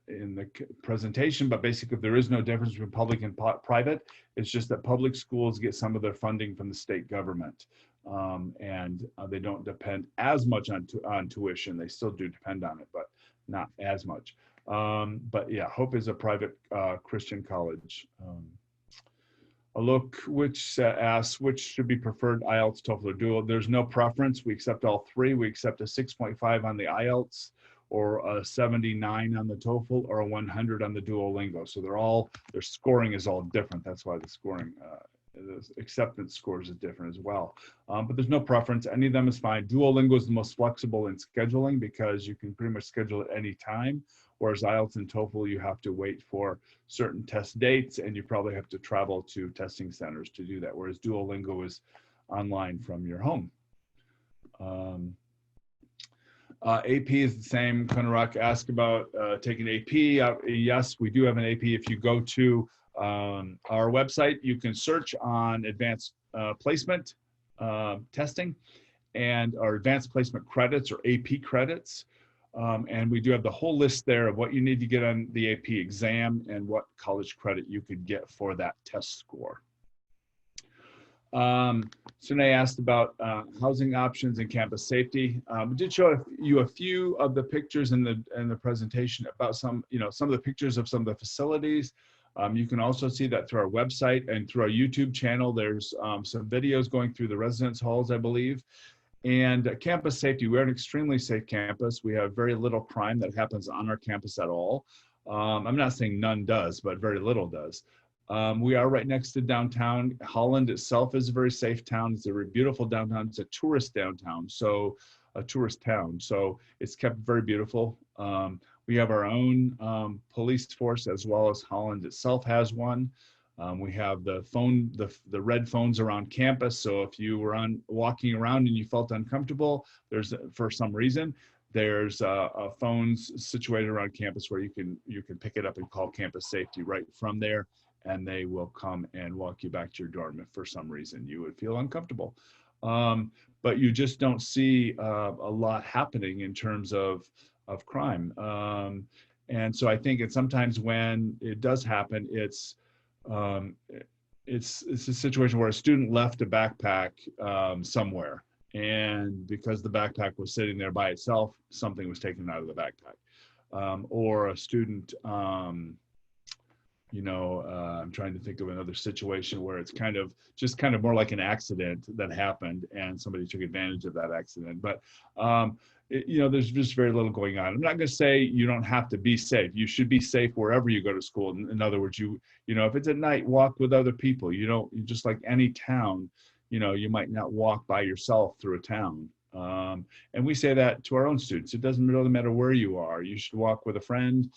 presentation, but basically there is no difference between public and private. It's just that public schools get some of their funding from the state government, and they don't depend as much on tuition. They still do depend on it, but not as much. But yeah, Hope is a private Christian college. A look which asks which should be preferred, IELTS, TOEFL, or dual. There's no preference. We accept all three. We accept a 6.5 on the IELTS, or a 79 on the TOEFL, or a 100 on the Duolingo. So their scoring is all different. That's why the scoring, the acceptance scores is different as well. But there's no preference. Any of them is fine. Duolingo is the most flexible in scheduling because you can pretty much schedule at any time. Whereas IELTS and TOEFL, you have to wait for certain test dates, and you probably have to travel to testing centers to do that. Whereas Duolingo is online from your home. AP is the same. Kunarak asked about taking AP. Yes, we do have an AP. If you go to our website, you can search on advanced placement testing and our advanced placement credits, or AP credits. And we do have the whole list there of what you need to get on the AP exam and what college credit you could get for that test score. Sunay asked about housing options and campus safety. We did show you a few of the pictures in the presentation about some of the pictures of some of the facilities. You can also see that through our website and through our YouTube channel. There's some videos going through the residence halls, I believe. And campus safety, we're an extremely safe campus. We have very little crime that happens on our campus at all. I'm not saying none does, but very little does. We are right next to downtown. Holland itself is a very safe town. It's a very beautiful downtown. It's a tourist downtown, so a tourist town. So it's kept very beautiful. We have our own police force, as well as Holland itself has one. We have the red phones around campus. So if you were walking around and you felt uncomfortable, for some reason, there's phones situated around campus where you can pick it up and call campus safety right from there, and they will come and walk you back to your dorm if for some reason you would feel uncomfortable. But you just don't see a lot happening in terms of crime. And so I think sometimes when it does happen, it's a situation where a student left a backpack somewhere, and because the backpack was sitting there by itself, something was taken out of the backpack. Or a student, I'm trying to think of another situation where it's kind of more like an accident that happened and somebody took advantage of that accident. But there's just very little going on. I'm not going to say you don't have to be safe. You should be safe wherever you go to school. In other words, if it's at night, walk with other people. Just like any town, you might not walk by yourself through a town. And we say that to our own students. It doesn't really matter where you are. You should walk with a friend.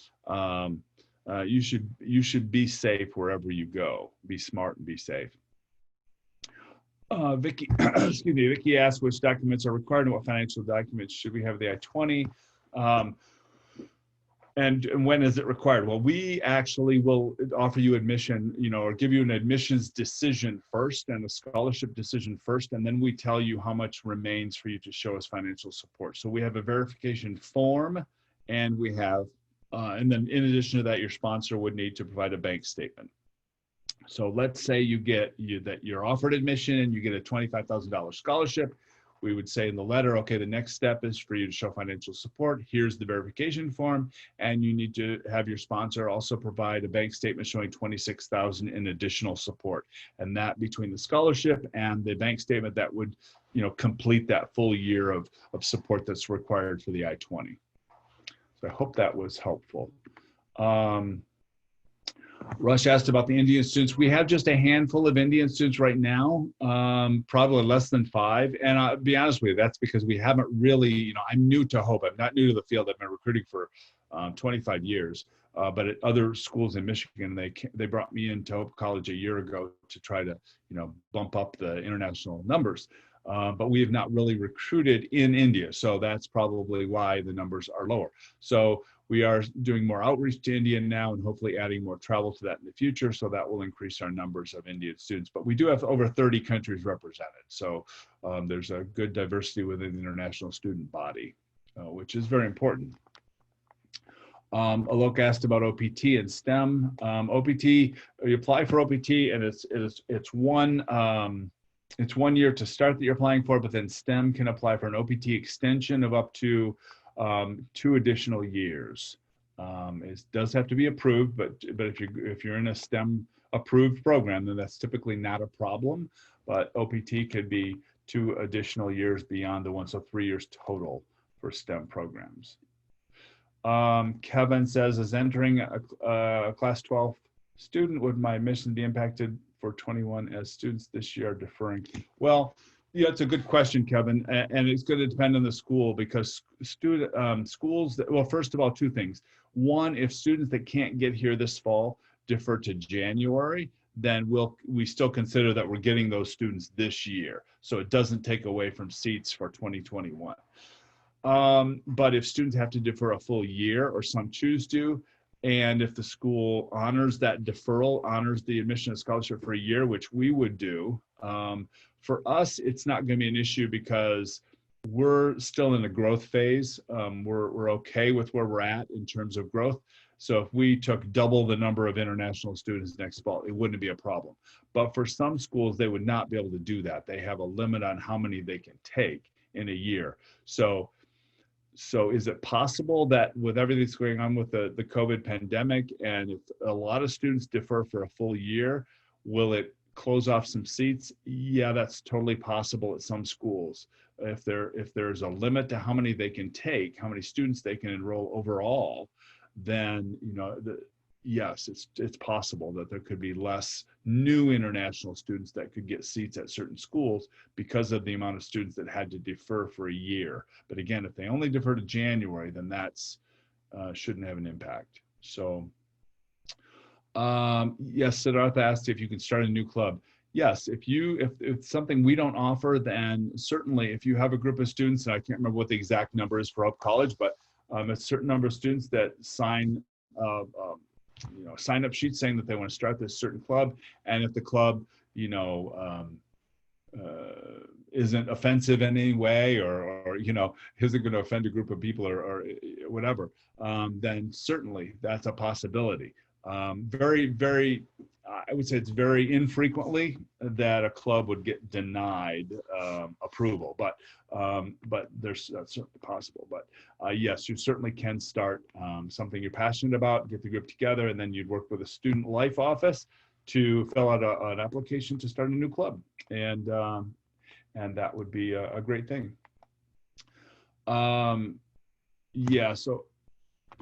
You should be safe wherever you go. Be smart and be safe. Vicky, Vicky asked which documents are required and what financial documents should we have the I-20, and when is it required? Well, we actually will offer you admission, or give you an admissions decision first and a scholarship decision first, and then we tell you how much remains for you to show us financial support. So we have a verification form, and we have, and then in addition to that, your sponsor would need to provide a bank statement. So let's say you're offered admission and you get a $25,000 scholarship. We would say in the letter, okay, the next step is for you to show financial support. Here's the verification form, and you need to have your sponsor also provide a bank statement showing $26,000 in additional support. And that, between the scholarship and the bank statement, that would, complete that full year of support that's required for the I-20. So I hope that was helpful. Rush asked about the Indian students. We have just a handful of Indian students right now, probably less than 5. And I'll be honest with you, that's because we haven't really, I'm new to Hope. I'm not new to the field. I've been recruiting for 25 years. But at other schools in Michigan, they brought me into Hope College a year ago to try to, bump up the international numbers. But we have not really recruited in India. So that's probably why the numbers are lower. So We are doing more outreach to India now and hopefully adding more travel to that in the future. So that will increase our numbers of Indian students. But we do have over 30 countries represented. So there's a good diversity within the international student body, which is very important. Alok asked about OPT and STEM. OPT, you apply for OPT and it's 1 year to start that you're applying for, but then STEM can apply for an OPT extension of up to 2 additional years. It does have to be approved, but if you're in a STEM approved program, then that's typically not a problem. But OPT could be 2 additional years beyond the 1, so 3 years total for STEM programs. Kevin says, as entering a class 12 student, would my admission be impacted for 21 as students this year are deferring? Well, yeah, it's a good question, Kevin, and it's going to depend on the school, because schools that, well, first of all, 2 things. One, if students that can't get here this fall defer to January, then we still consider that we're getting those students this year, so it doesn't take away from seats for 2021. But if students have to defer a full year, or some choose to, and if the school honors that deferral, honors the admission and scholarship for a year, which we would do, for us, it's not going to be an issue because we're still in a growth phase. We're okay with where we're at in terms of growth. So if we took double the number of international students next fall, it wouldn't be a problem. But for some schools, they would not be able to do that. They have a limit on how many they can take in a year. So is it possible that with everything that's going on with the COVID pandemic, and if a lot of students defer for a full year, will it close off some seats? Yeah, that's totally possible at some schools. If there's a limit to how many they can take, how many students they can enroll overall, then yes, it's possible that there could be less new international students that could get seats at certain schools because of the amount of students that had to defer for a year. But again, if they only defer to January, then that's shouldn't have an impact. So yes, Siddhartha asked if you can start a new club. Yes, if it's something we don't offer, then certainly if you have a group of students, and I can't remember what the exact number is for Hope College, but a certain number of students that sign sign-up sheets saying that they want to start this certain club, and if the club isn't offensive in any way, or isn't going to offend a group of people or whatever, then certainly that's a possibility. Very, very, I would say it's very infrequently that a club would get denied approval, but that's certainly possible. But yes, you certainly can start something you're passionate about, get the group together, and then you'd work with a student life office to fill out an application to start a new club, and that would be a great thing. Yeah, so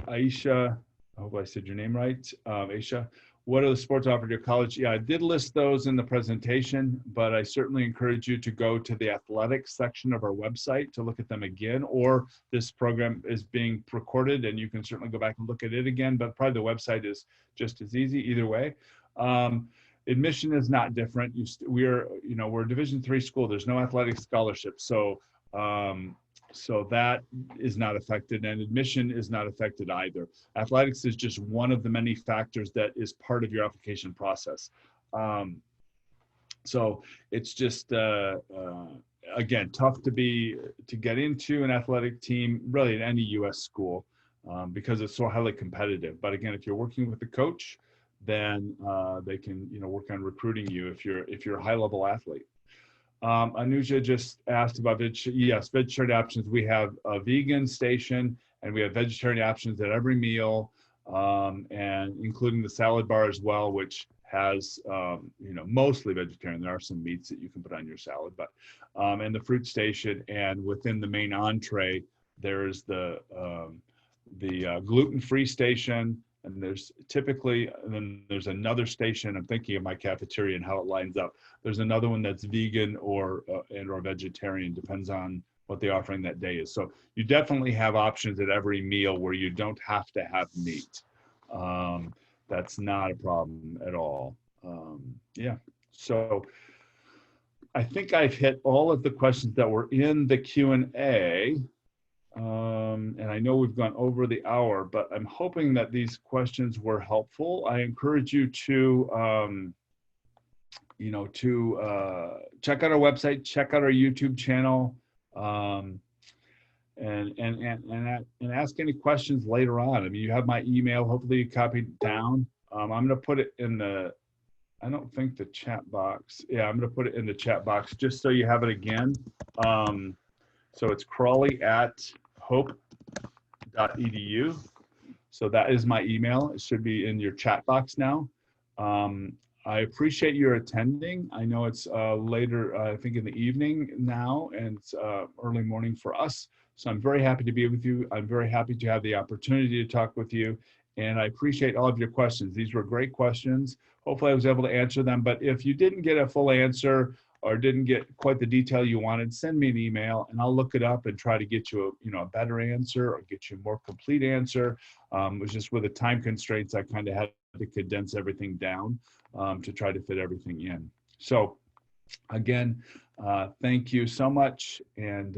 Aisha, I hope I said your name right. Aisha, what are the sports offered at your college? Yeah, I did list those in the presentation, but I certainly encourage you to go to the athletics section of our website to look at them again, or this program is being recorded and you can certainly go back and look at it again, but probably the website is just as easy either way. Admission is not different. We're a Division III school. There's no athletic scholarship. So that is not affected, and admission is not affected either. Athletics is just one of the many factors that is part of your application process. So it's just, again, tough to get into an athletic team, really in any US school, because it's so highly competitive. But again, if you're working with the coach, then they can work on recruiting you if you're a high-level athlete. Anuja just asked about vegetarian options. We have a vegan station and we have vegetarian options at every meal, and including the salad bar as well, which has mostly vegetarian. There are some meats that you can put on your salad, but and the fruit station, and within the main entree there's the gluten-free station. And then there's another station. I'm thinking of my cafeteria and how it lines up. There's another one that's vegan or vegetarian, depends on what the offering that day is. So you definitely have options at every meal where you don't have to have meat. That's not a problem at all. Yeah. So I think I've hit all of the questions that were in the Q&A. And I know we've gone over the hour, but I'm hoping that these questions were helpful. I encourage you to, check out our website, check out our YouTube channel, um, and ask any questions later on. I mean, you have my email. Hopefully, you copied it down. I'm going to put it in the. I don't think the chat box. Yeah, I'm going to put it in the chat box just so you have it again. So it's Crawley at hope.edu. So that is my email. It should be in your chat box now. I appreciate your attending. I know it's later, I think in the evening now, and it's early morning for us. So I'm very happy to be with you. I'm very happy to have the opportunity to talk with you. And I appreciate all of your questions. These were great questions. Hopefully I was able to answer them. But if you didn't get a full answer or didn't get quite the detail you wanted, send me an email and I'll look it up and try to get you a better answer or get you a more complete answer. It was just with the time constraints, I kind of had to condense everything down to try to fit everything in. So again, thank you so much. And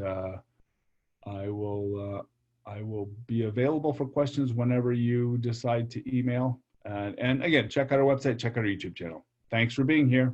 I will be available for questions whenever you decide to email. And again, check out our website, check out our YouTube channel. Thanks for being here.